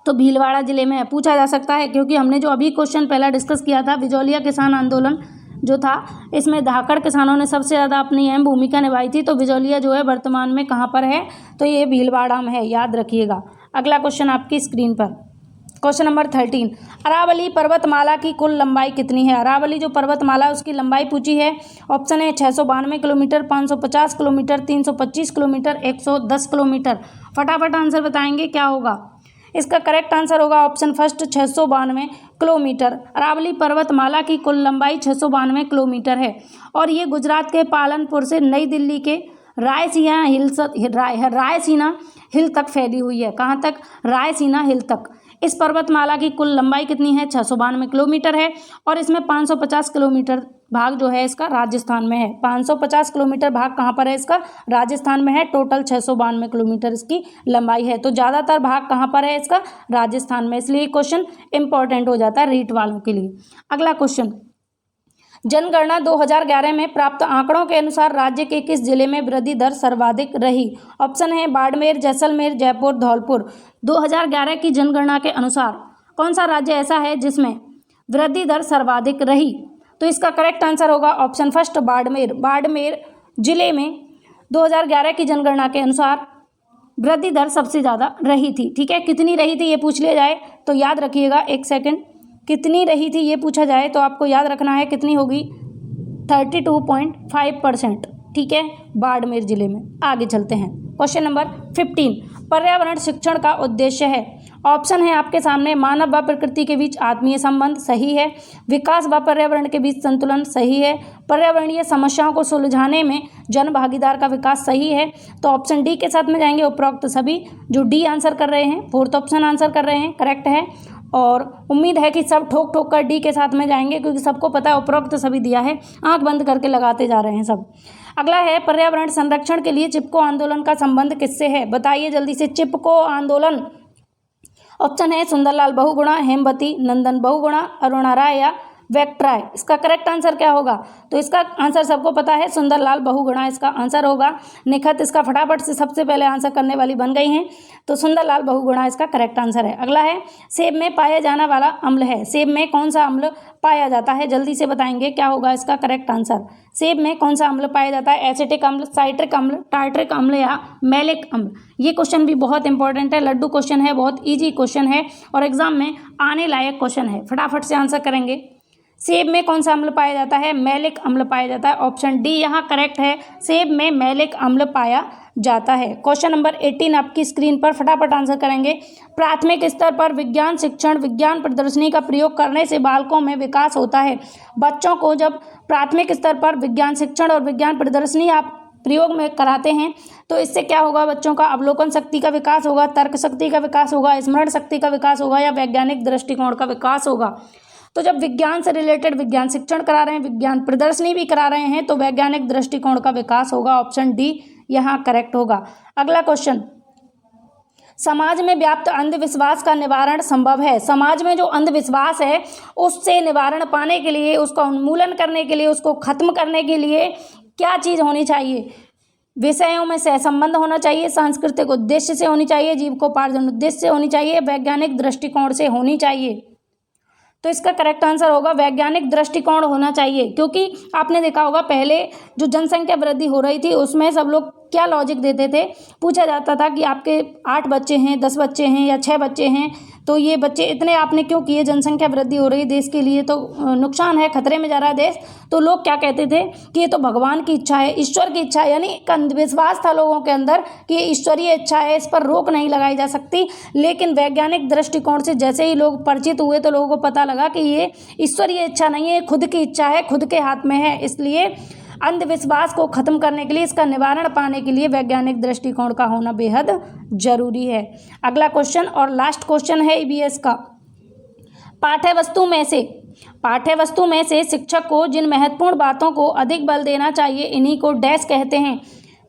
तो भीलवाड़ा जिले में है। पूछा जा सकता है क्योंकि हमने जो अभी क्वेश्चन पहला डिस्कस किया था, बिजौलिया किसान आंदोलन जो था, इसमें धाकड़ किसानों ने सबसे ज़्यादा अपनी अहम भूमिका निभाई थी। तो बिजौलिया जो है वर्तमान में कहाँ पर है, तो ये भीलवाड़ा में है, याद रखिएगा। अगला क्वेश्चन आपकी स्क्रीन पर, क्वेश्चन नंबर 13, अरावली पर्वतमाला की कुल लंबाई कितनी है? अरावली जो पर्वतमाला है उसकी लंबाई पूछी है। ऑप्शन है 692 किलोमीटर, 550 किलोमीटर, 325 किलोमीटर, 110 किलोमीटर। फटाफट आंसर बताएंगे क्या होगा। इसका करेक्ट आंसर होगा ऑप्शन फर्स्ट 692 किलोमीटर। अरावली पर्वतमाला की कुल लंबाई 692 किलोमीटर है और ये गुजरात के पालनपुर से नई दिल्ली के रायसीना हिल तक फैली हुई है। कहाँ तक? रायसीना हिल तक। इस पर्वतमाला की कुल लंबाई कितनी है? 692 किलोमीटर है और इसमें 550 किलोमीटर भाग जो है इसका राजस्थान में है। 550 किलोमीटर भाग कहाँ पर है इसका? राजस्थान में है। टोटल 692 किलोमीटर इसकी लंबाई है। तो ज़्यादातर भाग कहाँ पर है इसका? राजस्थान में। इसलिए क्वेश्चन इंपॉर्टेंट हो जाता है रीट वालों के लिए। अगला क्वेश्चन, जनगणना 2011 में प्राप्त आंकड़ों के अनुसार राज्य के किस जिले में वृद्धि दर सर्वाधिक रही? ऑप्शन है बाड़मेर, जैसलमेर, जयपुर, धौलपुर। 2011 की जनगणना के अनुसार कौन सा राज्य ऐसा है जिसमें वृद्धि दर सर्वाधिक रही? तो इसका करेक्ट आंसर होगा ऑप्शन फर्स्ट बाड़मेर। बाड़मेर जिले में 2011 की जनगणना के अनुसार वृद्धि दर सबसे ज़्यादा रही थी। ठीक है, कितनी रही थी ये पूछ लिया जाए तो याद रखिएगा, एक सेकेंड, कितनी रही थी ये पूछा जाए तो आपको याद रखना है कितनी होगी, 32.5%। ठीक है, बाड़मेर जिले में। आगे चलते हैं, क्वेश्चन नंबर 15, पर्यावरण शिक्षण का उद्देश्य है। ऑप्शन है आपके सामने, मानव व प्रकृति के बीच आत्मीय संबंध, सही है। विकास व पर्यावरण के बीच संतुलन, सही है। पर्यावरणीय समस्याओं को सुलझाने में जन भागीदार का विकास, सही है। तो ऑप्शन डी के साथ में जाएंगे उपरोक्त सभी। जो डी आंसर कर रहे हैं, फोर्थ ऑप्शन आंसर कर रहे हैं, करेक्ट है। और उम्मीद है कि सब ठोक ठोक कर डी के साथ में जाएंगे क्योंकि सबको पता है उपरोक्त सभी दिया है, आंख बंद करके लगाते जा रहे हैं सब। अगला है, पर्यावरण संरक्षण के लिए चिपको आंदोलन का संबंध किससे है? बताइए जल्दी से। चिपको आंदोलन, ऑप्शन है सुंदरलाल बहुगुणा, हेमवती नंदन बहुगुणा, अरुणा राय या वेक्ट्राय। इसका करेक्ट आंसर क्या होगा? तो इसका आंसर सबको पता है, सुंदरलाल बहुगुणा इसका आंसर होगा। निखत इसका फटाफट से सबसे पहले आंसर करने वाली बन गई हैं, तो सुंदरलाल बहुगुणा इसका करेक्ट आंसर है। अगला है, सेब में पाया जाने वाला अम्ल है। सेब में कौन सा अम्ल पाया जाता है? जल्दी से बताएंगे क्या होगा इसका करेक्ट आंसर। सेब में कौन सा अम्ल पाया जाता है? एसिटिक अम्ल, साइट्रिक अम्ल, टार्ट्रिक अम्ल या मैलिक अम्ल। ये क्वेश्चन भी बहुत इंपॉर्टेंट है, लड्डू क्वेश्चन है, बहुत ईजी क्वेश्चन है और एग्जाम में आने लायक क्वेश्चन है। फटाफट से आंसर करेंगे। सेब में कौन सा अम्ल पाया जाता है? मैलिक अम्ल पाया जाता है। ऑप्शन डी यहाँ करेक्ट है, सेब में मैलिक अम्ल पाया जाता है। क्वेश्चन नंबर 18 आपकी स्क्रीन पर, फटाफट आंसर करेंगे। प्राथमिक स्तर पर विज्ञान शिक्षण, विज्ञान प्रदर्शनी का प्रयोग करने से बालकों में विकास होता है। बच्चों को जब प्राथमिक स्तर पर विज्ञान शिक्षण और विज्ञान प्रदर्शनी आप प्रयोग में कराते हैं तो इससे क्या होगा? बच्चों का अवलोकन शक्ति का विकास होगा, तर्क शक्ति का विकास होगा, स्मरण शक्ति का विकास होगा या वैज्ञानिक दृष्टिकोण का विकास होगा। तो जब विज्ञान से रिलेटेड विज्ञान शिक्षण करा रहे हैं, विज्ञान प्रदर्शनी भी करा रहे हैं, तो वैज्ञानिक दृष्टिकोण का विकास होगा। ऑप्शन डी यहाँ करेक्ट होगा। अगला क्वेश्चन, समाज में व्याप्त अंधविश्वास का निवारण संभव है। समाज में जो अंधविश्वास है उससे निवारण पाने के लिए, उसका उन्मूलन करने के लिए, उसको खत्म करने के लिए क्या चीज़ होनी चाहिए? विषयों में सहसंबंध होना चाहिए, सांस्कृतिक उद्देश्य से होनी चाहिए, जीविकोपार्जन उद्देश्य से होनी चाहिए, वैज्ञानिक दृष्टिकोण से होनी चाहिए। तो इसका करेक्ट आंसर होगा वैज्ञानिक दृष्टिकोण होना चाहिए। क्योंकि आपने देखा होगा पहले जो जनसंख्या वृद्धि हो रही थी उसमें सब लोग क्या लॉजिक देते थे, पूछा जाता था कि आपके 8 बच्चे हैं, 10 बच्चे हैं या 6 बच्चे हैं, तो ये बच्चे इतने आपने क्यों किए? जनसंख्या वृद्धि हो रही है, देश के लिए तो नुकसान है, खतरे में जा रहा है देश। तो लोग क्या कहते थे कि ये तो भगवान की इच्छा है, ईश्वर की इच्छा है, यानी एक अंधविश्वास था लोगों के अंदर कि ये ईश्वरीय इच्छा है, इस पर रोक नहीं लगाई जा सकती। लेकिन वैज्ञानिक दृष्टिकोण से जैसे ही लोग परिचित हुए तो लोगों को पता लगा कि ये ईश्वरीय इच्छा नहीं है, खुद की इच्छा है, खुद के हाथ में है। इसलिए अंधविश्वास को खत्म करने के लिए, इसका निवारण पाने के लिए वैज्ञानिक दृष्टिकोण का होना बेहद जरूरी है। अगला क्वेश्चन और लास्ट क्वेश्चन है ईबीएस का। पाठ्यवस्तु में से शिक्षक को जिन महत्वपूर्ण बातों को अधिक बल देना चाहिए इन्हीं को डैश कहते हैं।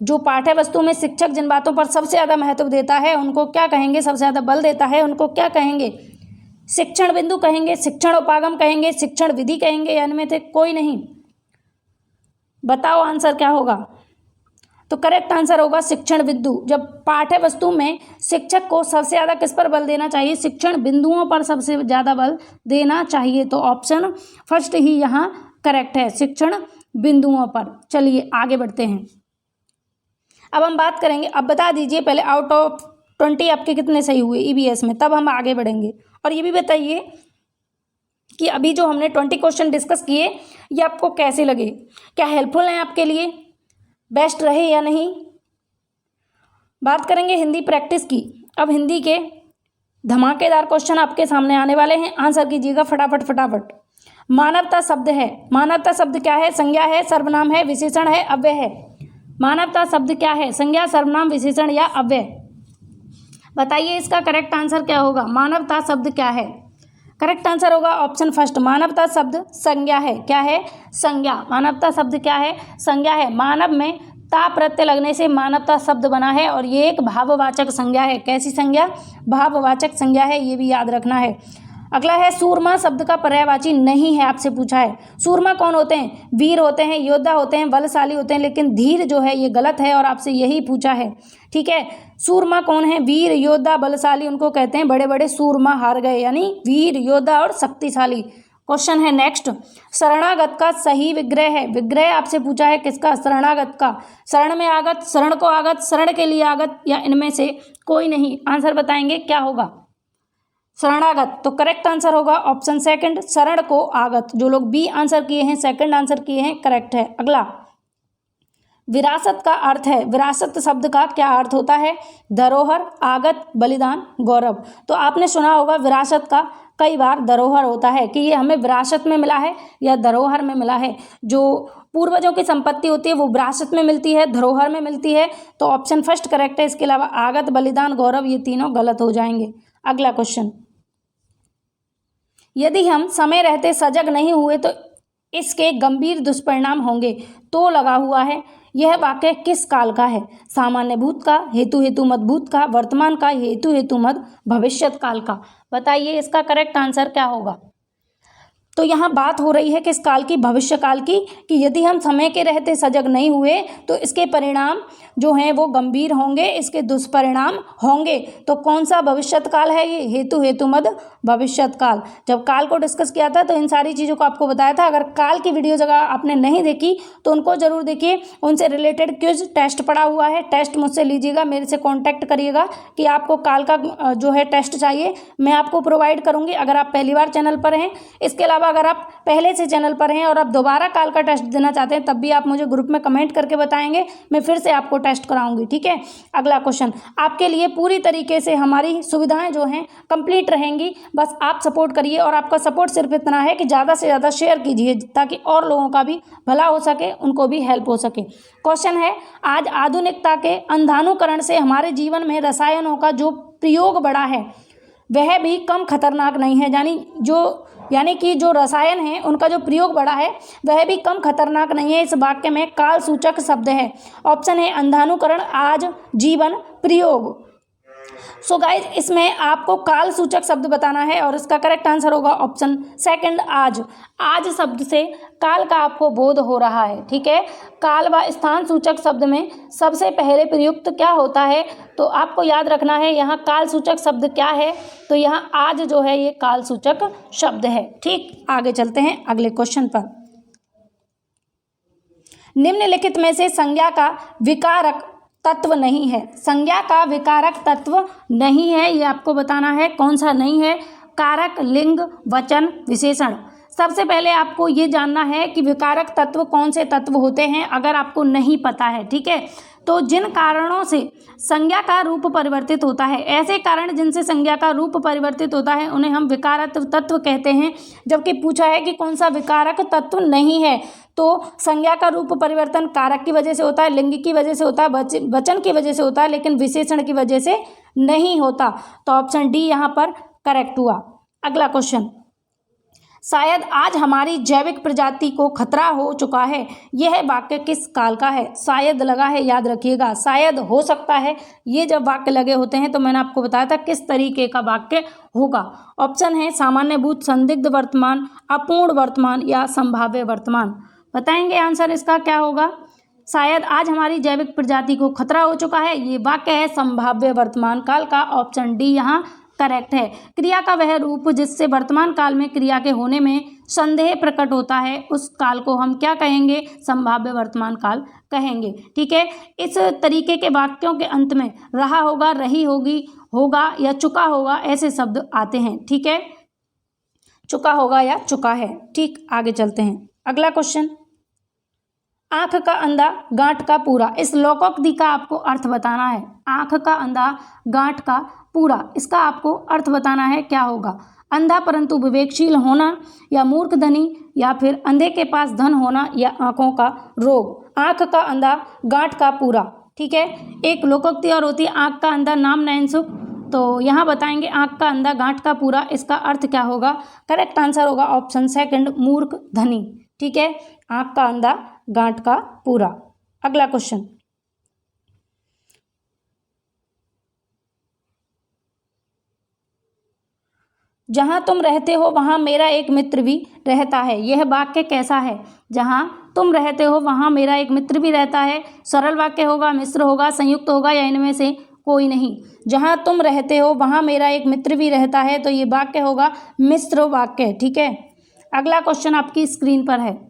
जो पाठ्यवस्तु में शिक्षक जिन बातों पर सबसे ज़्यादा महत्व देता है उनको क्या कहेंगे? सबसे ज़्यादा बल देता है उनको क्या कहेंगे? शिक्षण बिंदु कहेंगे, शिक्षण उपागम कहेंगे, शिक्षण विधि कहेंगे, या इनमें से कोई नहीं? बताओ आंसर क्या होगा। तो करेक्ट आंसर होगा शिक्षण बिंदु। जब पाठ्य वस्तु में शिक्षक को सबसे ज़्यादा किस पर बल देना चाहिए, शिक्षण बिंदुओं पर सबसे ज़्यादा बल देना चाहिए। तो ऑप्शन फर्स्ट ही यहाँ करेक्ट है, शिक्षण बिंदुओं पर। चलिए आगे बढ़ते हैं। अब हम बात करेंगे, अब बता दीजिए पहले आउट ऑफ 20 आपके कितने सही हुए ईवीएस में, तब हम आगे बढ़ेंगे। और ये भी बताइए कि अभी जो हमने 20 क्वेश्चन डिस्कस किए ये आपको कैसे लगे, क्या हेल्पफुल हैं आपके लिए, बेस्ट रहे या नहीं। बात करेंगे हिंदी प्रैक्टिस की। अब हिंदी के धमाकेदार क्वेश्चन आपके सामने आने वाले हैं, आंसर कीजिएगा फटाफट फटाफट। मानवता शब्द है, मानवता शब्द क्या है, संज्ञा है, सर्वनाम है, विशेषण है, अव्यय है। मानवता शब्द क्या है, संज्ञा, सर्वनाम, विशेषण या अव्यय। बताइए इसका करेक्ट आंसर क्या होगा। मानवता शब्द क्या है, करेक्ट आंसर होगा ऑप्शन फर्स्ट, मानवता शब्द संज्ञा है। क्या है, संज्ञा। मानवता शब्द क्या है, संज्ञा है। मानव में ता प्रत्यय लगने से मानवता शब्द बना है और ये एक भाववाचक संज्ञा है। कैसी संज्ञा, भाववाचक संज्ञा है, ये भी याद रखना है। अगला है सूरमा शब्द का पर्यायवाची नहीं है, आपसे पूछा है। सूरमा कौन होते हैं, वीर होते हैं, योद्धा होते हैं, बलशाली होते हैं, लेकिन धीर जो है ये गलत है और आपसे यही पूछा है। ठीक है, सूरमा कौन है, वीर, योद्धा, बलशाली, उनको कहते हैं बड़े बड़े सूरमा हार गए, यानी वीर, योद्धा और शक्तिशाली। क्वेश्चन है नेक्स्ट, शरणागत का सही विग्रह है। विग्रह आपसे पूछा है किसका, शरणागत का। शरण में आगत, शरण को आगत, शरण के लिए आगत, या इनमें से कोई नहीं। आंसर बताएंगे क्या होगा, शरणागत। तो करेक्ट आंसर होगा ऑप्शन सेकंड, शरण को आगत। जो लोग बी आंसर किए हैं, सेकंड आंसर किए हैं, करेक्ट है। अगला विरासत का अर्थ है, विरासत शब्द का क्या अर्थ होता है, धरोहर, आगत, बलिदान, गौरव। तो आपने सुना होगा विरासत का कई बार धरोहर होता है कि ये हमें विरासत में मिला है या धरोहर में मिला है। जो पूर्वजों की संपत्ति होती है वो विरासत में मिलती है, धरोहर में मिलती है। तो ऑप्शन फर्स्ट करेक्ट है। इसके अलावा आगत, बलिदान, गौरव ये तीनों गलत हो जाएंगे। अगला क्वेश्चन, यदि हम समय रहते सजग नहीं हुए तो इसके गंभीर दुष्परिणाम होंगे। तो लगा हुआ है, यह वाक्य किस काल का है, सामान्य भूत का, हेतु हेतु मत भूत का, वर्तमान का, हेतु हेतु मत भविष्यत काल का। बताइए इसका करेक्ट आंसर क्या होगा। तो यहाँ बात हो रही है किस काल की, भविष्य काल की, कि यदि हम समय के रहते सजग नहीं हुए तो इसके परिणाम जो हैं वो गंभीर होंगे, इसके दुष्परिणाम होंगे। तो कौन सा भविष्यत काल है ये, हेतु हेतु मद भविष्यत काल। जब काल को डिस्कस किया था तो इन सारी चीज़ों को आपको बताया था। अगर काल की वीडियोज अगर आपने नहीं देखी तो उनको जरूर देखिए, उनसे रिलेटेड क्विज टेस्ट पड़ा हुआ है, टेस्ट मुझसे लीजिएगा, मेरे से कॉन्टैक्ट करिएगा कि आपको काल का जो है टेस्ट चाहिए, मैं आपको प्रोवाइड करूँगी अगर आप पहली बार चैनल पर हैं। इसके अलावा अगर आप पहले से चैनल पर हैं और आप दोबारा काल का टेस्ट देना चाहते हैं तब भी आप मुझे ग्रुप में कमेंट करके बताएंगे, मैं फिर से आपको टेस्ट कराऊंगी। ठीक है, अगला क्वेश्चन आपके लिए पूरी तरीके से हमारी सुविधाएं जो हैं कंप्लीट रहेंगी, बस आप सपोर्ट करिए। और आपका सपोर्ट सिर्फ इतना है कि ज़्यादा से ज़्यादा शेयर कीजिए ताकि और लोगों का भी भला हो सके, उनको भी हेल्प हो सके। क्वेश्चन है, आज आधुनिकता के अंधानुकरण से हमारे जीवन में रसायनों का जो प्रयोग बढ़ा है वह भी कम खतरनाक नहीं है। यानी कि जो रसायन हैं उनका जो प्रयोग बढ़ा है वह भी कम खतरनाक नहीं है। इस वाक्य में काल सूचक शब्द है। ऑप्शन है अंधानुकरण, आज, जीवन, प्रयोग। सो गाइज इसमें आपको काल सूचक शब्द बताना है और इसका करेक्ट आंसर होगा ऑप्शन सेकंड, आज। आज शब्द से काल का आपको बोध हो रहा है। ठीक है, काल व स्थान सूचक शब्द में सबसे पहले प्रयुक्त क्या होता है, तो आपको याद रखना है यहाँ काल सूचक शब्द क्या है, तो यहाँ आज जो है ये काल सूचक शब्द है। ठीक, आगे चलते हैं अगले क्वेश्चन पर। निम्नलिखित में से संज्ञा का विकारक तत्व नहीं है। संज्ञा का विकारक तत्व नहीं है, ये आपको बताना है कौन सा नहीं है। कारक, लिंग, वचन, विशेषण। सबसे पहले आपको ये जानना है कि विकारक तत्व कौन से तत्व होते हैं, अगर आपको नहीं पता है। ठीक है, तो जिन कारणों से संज्ञा का रूप परिवर्तित होता है, ऐसे कारण जिनसे संज्ञा का रूप परिवर्तित होता है उन्हें हम विकारक तत्व कहते हैं। जबकि पूछा है कि कौन सा विकारक तत्व नहीं है, तो संज्ञा का रूप परिवर्तन कारक की वजह से होता है, लिंग की वजह से होता है, वचन की वजह से होता है, लेकिन विशेषण की वजह से नहीं होता। तो ऑप्शन डी यहाँ पर करेक्ट हुआ। अगला क्वेश्चन, शायद आज हमारी जैविक प्रजाति को खतरा हो चुका है, यह वाक्य किस काल का है। शायद लगा है, याद रखिएगा, शायद हो सकता है, ये जब वाक्य लगे होते हैं तो मैंने आपको बताया था किस तरीके का वाक्य होगा। ऑप्शन है सामान्य भूत, संदिग्ध वर्तमान, अपूर्ण वर्तमान या संभाव्य वर्तमान। बताएंगे आंसर इसका क्या होगा। शायद आज हमारी जैविक प्रजाति को खतरा हो चुका है। ये वाक्य है संभाव्य वर्तमान काल का। ऑप्शन डी यहाँ करेक्ट है। क्रिया का वह रूप जिससे वर्तमान काल में क्रिया के होने में संदेह प्रकट होता है, उस काल को हम क्या कहेंगे? संभाव्य वर्तमान काल कहेंगे। ठीक है, इस तरीके के वाक्यों के अंत में रहा होगा, रही होगी, होगा या चुका होगा ऐसे शब्द आते हैं। ठीक है, चुका होगा या चुका है। ठीक, आगे चलते हैं। अगला क्वेश्चन, आंख का अंधा गांठ का पूरा। इस लोकोक्ति का आपको अर्थ बताना है। आंख का अंधा गांठ का पूरा, इसका आपको अर्थ बताना है क्या होगा? अंधा परंतु विवेकशील होना, या मूर्ख धनी, या फिर अंधे के पास धन होना, या आंखों का रोग। आंख का अंधा गांठ का पूरा। ठीक है, एक लोकोक्ति और होती है आंख का अंधा नाम नयन सुख। तो यहाँ बताएंगे आंख का अंधा गांठ का पूरा, इसका अर्थ क्या होगा? करेक्ट आंसर होगा ऑप्शन सेकंड, मूर्ख धनी। ठीक है, आंख का अंधा गांठ का पूरा। अगला क्वेश्चन, जहां तुम रहते हो वहां मेरा एक मित्र भी रहता है। यह वाक्य कैसा है? जहां तुम रहते हो वहां मेरा एक मित्र भी रहता है। सरल वाक्य होगा, मिश्र होगा, संयुक्त होगा, या इनमें से कोई नहीं? जहां तुम रहते हो वहां मेरा एक मित्र भी रहता है, तो ये वाक्य होगा मिश्र वाक्य। ठीक है, अगला क्वेश्चन आपकी स्क्रीन पर है।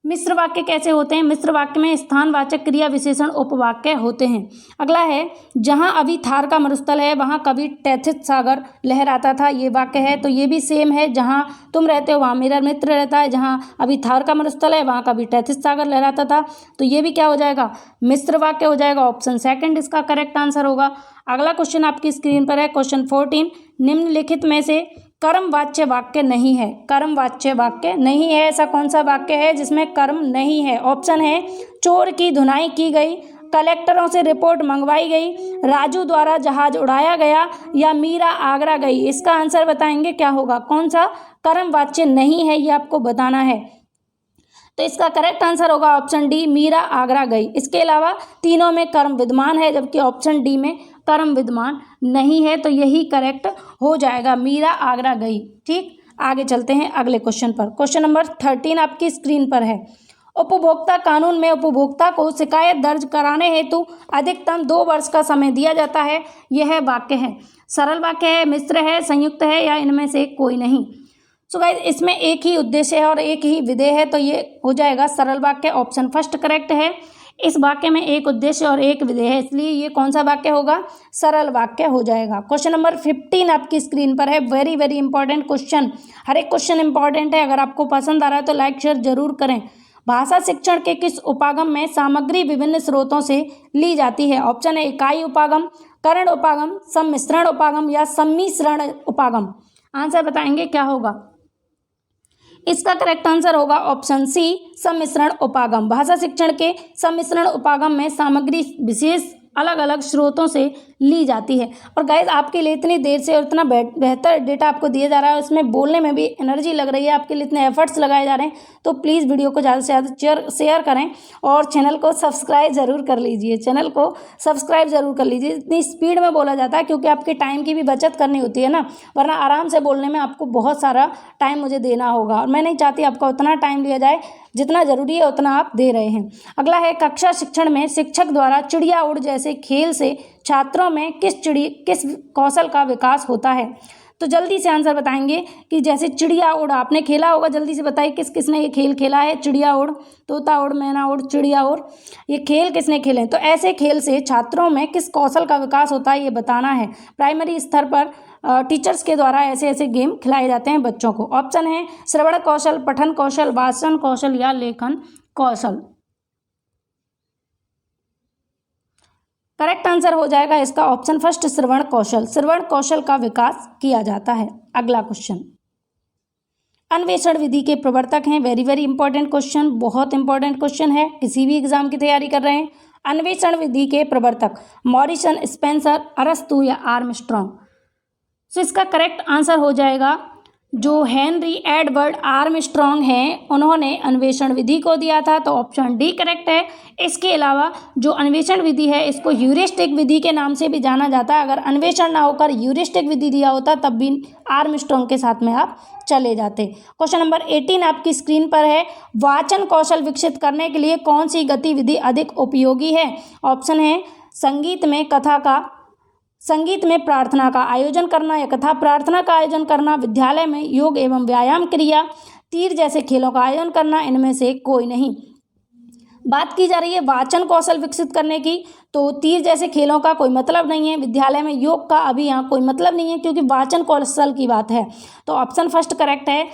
मिश्र वाक्य कैसे होते हैं? मिश्र वाक्य में स्थानवाचक क्रिया विशेषण उपवाक्य होते हैं। अगला है, जहां अभी थार का मरुस्थल है वहां कभी टैथिस सागर लहराता था। ये वाक्य है, तो ये भी सेम है। जहां तुम रहते हो वहां मेरा मित्र रहता है। जहां अभी थार का मरुस्थल है वहां कभी टैथिस सागर लहराता था। तो ये भी क्या हो जाएगा? मिश्र वाक्य हो जाएगा। ऑप्शन सेकंड इसका करेक्ट आंसर होगा। अगला क्वेश्चन आपकी स्क्रीन पर है, क्वेश्चन 14। निम्नलिखित में से कर्मवाच्य वाक्य नहीं है। कर्मवाच्य वाक्य नहीं है, ऐसा कौन सा वाक्य है जिसमें कर्म नहीं है? ऑप्शन है, चोर की धुनाई की गई, कलेक्टरों से रिपोर्ट मंगवाई गई, राजू द्वारा जहाज उड़ाया गया, या मीरा आगरा गई। इसका आंसर बताएंगे क्या होगा? कौन सा कर्मवाच्य नहीं है ये आपको बताना है। तो इसका करेक्ट आंसर होगा ऑप्शन डी, मीरा आगरा गई। इसके अलावा तीनों में कर्म विद्यमान है, जबकि ऑप्शन डी में कर्म विद्यमान नहीं है, तो यही करेक्ट हो जाएगा, मीरा आगरा गई। ठीक, आगे चलते हैं अगले क्वेश्चन पर। क्वेश्चन नंबर 13 आपकी स्क्रीन पर है। उपभोक्ता कानून में उपभोक्ता को शिकायत दर्ज कराने हेतु अधिकतम 2 वर्ष का समय दिया जाता है। यह वाक्य है। सरल वाक्य है, मिश्र है, संयुक्त है, या इनमें से कोई नहीं? सो गाइस, इसमें एक ही उद्देश्य है और एक ही विधेय है, तो ये हो जाएगा सरल वाक्य। ऑप्शन फर्स्ट करेक्ट है। इस वाक्य में एक उद्देश्य और एक विधेय है, इसलिए ये कौन सा वाक्य होगा? सरल वाक्य हो जाएगा। क्वेश्चन नंबर 15 आपकी स्क्रीन पर है। वेरी वेरी इंपॉर्टेंट क्वेश्चन, हर एक क्वेश्चन इंपॉर्टेंट है। अगर आपको पसंद आ रहा है तो लाइक शेयर जरूर करें। भाषा शिक्षण के किस उपागम में सामग्री विभिन्न स्रोतों से ली जाती है? ऑप्शन है, इकाई उपागम, करण उपागम, सम्मिश्रण उपागम, या सम्मिश्रण उपागम। आंसर बताएंगे क्या होगा? इसका करेक्ट आंसर होगा ऑप्शन सी, सम्मिश्रण उपागम। भाषा शिक्षण के सम्मिश्रण उपागम में सामग्री विशेष अलग अलग स्रोतों से ली जाती है। और गाइस, आपके लिए इतनी देर से और इतना बेहतर डेटा आपको दिया जा रहा है, उसमें बोलने में भी एनर्जी लग रही है, आपके लिए इतने एफर्ट्स लगाए जा रहे हैं, तो प्लीज़ वीडियो को ज़्यादा से ज़्यादा शेयर करें और चैनल को सब्सक्राइब ज़रूर कर लीजिए। चैनल को सब्सक्राइब ज़रूर कर लीजिए। इतनी स्पीड में बोला जाता है क्योंकि आपके टाइम की भी बचत करनी होती है ना, वरना आराम से बोलने में आपको बहुत सारा टाइम मुझे देना होगा, और मैं नहीं चाहती आपका उतना टाइम लिया जाए, जितना जरूरी है उतना आप दे रहे हैं। अगला है, कक्षा शिक्षण में शिक्षक द्वारा चिड़िया उड़ जैसे खेल से छात्रों में किस कौशल का विकास होता है? तो जल्दी से आंसर बताएंगे कि जैसे चिड़िया उड़ आपने खेला होगा, जल्दी से बताइए किस किसने ये खेल खेला है? चिड़िया उड़, तोता उड़, मैना उड़, चिड़िया उड़, ये खेल किसने खेले? तो ऐसे खेल से छात्रों में किस कौशल का विकास होता है ये बताना है। प्राइमरी स्तर पर टीचर्स के द्वारा ऐसे ऐसे गेम खिलाए जाते हैं बच्चों को। ऑप्शन है, श्रवण कौशल, पठन कौशल, भाषण कौशल, या लेखन कौशल। करेक्ट आंसर हो जाएगा इसका ऑप्शन फर्स्ट, श्रवण कौशल। श्रवण कौशल का विकास किया जाता है। अगला क्वेश्चन, अन्वेषण विधि के प्रवर्तक हैं। वेरी वेरी इंपॉर्टेंट क्वेश्चन, बहुत इंपॉर्टेंट क्वेश्चन है, किसी भी एग्जाम की तैयारी कर रहे हैं। अन्वेषण विधि के प्रवर्तक मॉरिसन, स्पेंसर, अरस्तु, या आर्मस्ट्रॉन्ग। सो इसका करेक्ट आंसर हो जाएगा जो हेनरी एडवर्ड आर्मस्ट्रॉन्ग हैं उन्होंने अन्वेषण विधि को दिया था, तो ऑप्शन डी करेक्ट है। इसके अलावा जो अन्वेषण विधि है इसको ह्यूरिस्टिक विधि के नाम से भी जाना जाता है। अगर अन्वेषण ना होकर ह्यूरिस्टिक विधि दिया होता तब भी आर्मस्ट्रॉन्ग के साथ में आप चले जाते। क्वेश्चन नंबर 18 आपकी स्क्रीन पर है। वाचन कौशल विकसित करने के लिए कौन सी गतिविधि अधिक उपयोगी है? ऑप्शन है संगीत में प्रार्थना का आयोजन करना या कथा प्रार्थना का आयोजन करना, विद्यालय में योग एवं व्यायाम क्रिया, तीर जैसे खेलों का आयोजन करना, इनमें से कोई नहीं। बात की जा रही है वाचन कौशल विकसित करने की, तो तीर जैसे खेलों का कोई मतलब नहीं है, विद्यालय में योग का अभी यहाँ कोई मतलब नहीं है क्योंकि वाचन कौशल की बात है। तो ऑप्शन फर्स्ट करेक्ट है।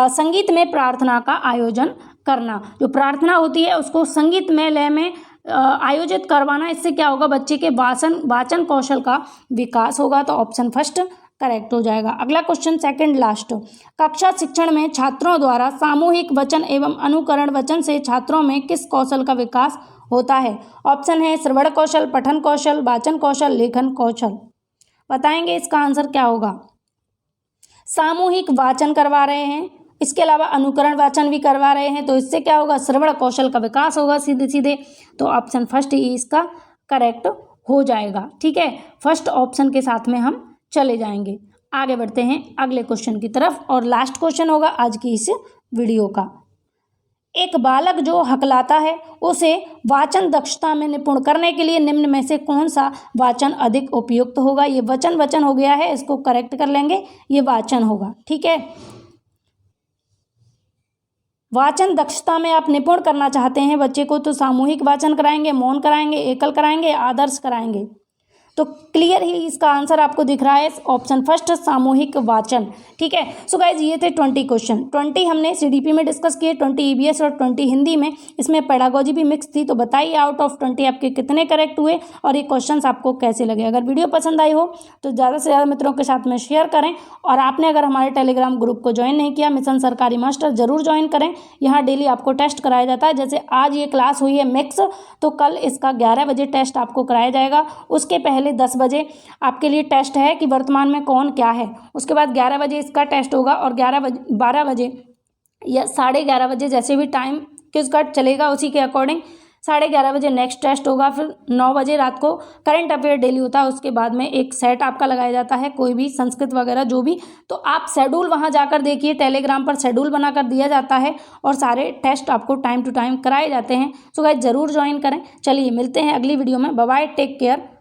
संगीत में प्रार्थना का आयोजन करना, जो प्रार्थना होती है उसको संगीत में लय में आयोजित करवाना, इससे क्या होगा बच्चे के वाचन कौशल का विकास होगा। तो ऑप्शन फर्स्ट करेक्ट हो जाएगा। अगला क्वेश्चन सेकंड लास्ट। कक्षा शिक्षण में छात्रों द्वारा सामूहिक वचन एवं अनुकरण वचन से छात्रों में किस कौशल का विकास होता है? ऑप्शन है श्रवण कौशल, पठन कौशल, वाचन कौशल, लेखन कौशल। बताएंगे इसका आंसर क्या होगा। सामूहिक वाचन करवा रहे हैं, इसके अलावा अनुकरण वाचन भी करवा रहे हैं, तो इससे क्या होगा श्रवण कौशल का विकास होगा सीधे सीधे। तो ऑप्शन फर्स्ट ही इसका करेक्ट हो जाएगा। ठीक है, फर्स्ट ऑप्शन के साथ में हम चले जाएंगे। आगे बढ़ते हैं अगले क्वेश्चन की तरफ और लास्ट क्वेश्चन होगा आज की इस वीडियो का। एक बालक जो हकलाता है उसे वाचन दक्षता में निपुण करने के लिए निम्न में से कौन सा वाचन अधिक उपयुक्त होगा? ये वचन हो गया है, इसको करेक्ट कर लेंगे, ये वाचन होगा। ठीक है, वाचन दक्षता में आप निपुण करना चाहते हैं बच्चे को तो सामूहिक वाचन कराएंगे, मौन कराएंगे, एकल कराएंगे, आदर्श कराएंगे। तो क्लियर ही इसका आंसर आपको दिख रहा है ऑप्शन फर्स्ट सामूहिक वाचन। ठीक है, सो गाइज ये थे 20 क्वेश्चन। 20 हमने सीडीपी में डिस्कस किए, 20 ईवीएस और 20 हिंदी में, इसमें पेडागोजी भी मिक्स थी। तो बताइए आउट ऑफ 20 आपके कितने करेक्ट हुए और ये क्वेश्चंस आपको कैसे लगे। अगर वीडियो पसंद आई हो तो ज़्यादा से ज़्यादा मित्रों के साथ में शेयर करें और आपने अगर हमारे टेलीग्राम ग्रुप को ज्वाइन नहीं किया मिशन सरकारी मास्टर जरूर ज्वाइन करें। यहाँ डेली आपको टेस्ट कराया जाता है। जैसे आज ये क्लास हुई है मिक्स, तो कल इसका 11 बजे टेस्ट आपको कराया जाएगा। उसके पहले 10 बजे आपके लिए टेस्ट है कि वर्तमान में कौन क्या है। उसके बाद 11 बजे इसका टेस्ट होगा और 12 बजे या 11:30 बजे जैसे भी टाइम किसका चलेगा उसी के अकॉर्डिंग 11:30 बजे नेक्स्ट टेस्ट होगा। फिर 9 बजे रात को करंट अफेयर डेली होता है। उसके बाद में एक सेट आपका लगाया जाता है, कोई भी संस्कृत वगैरह जो भी। तो आप शेड्यूल वहाँ जाकर देखिए, टेलीग्राम पर शेड्यूल बनाकर दिया जाता है और सारे टेस्ट आपको टाइम टू टाइम कराए जाते हैं। सो गाइस जरूर ज्वाइन करें। चलिए मिलते हैं अगली वीडियो में। Bye bye, take care.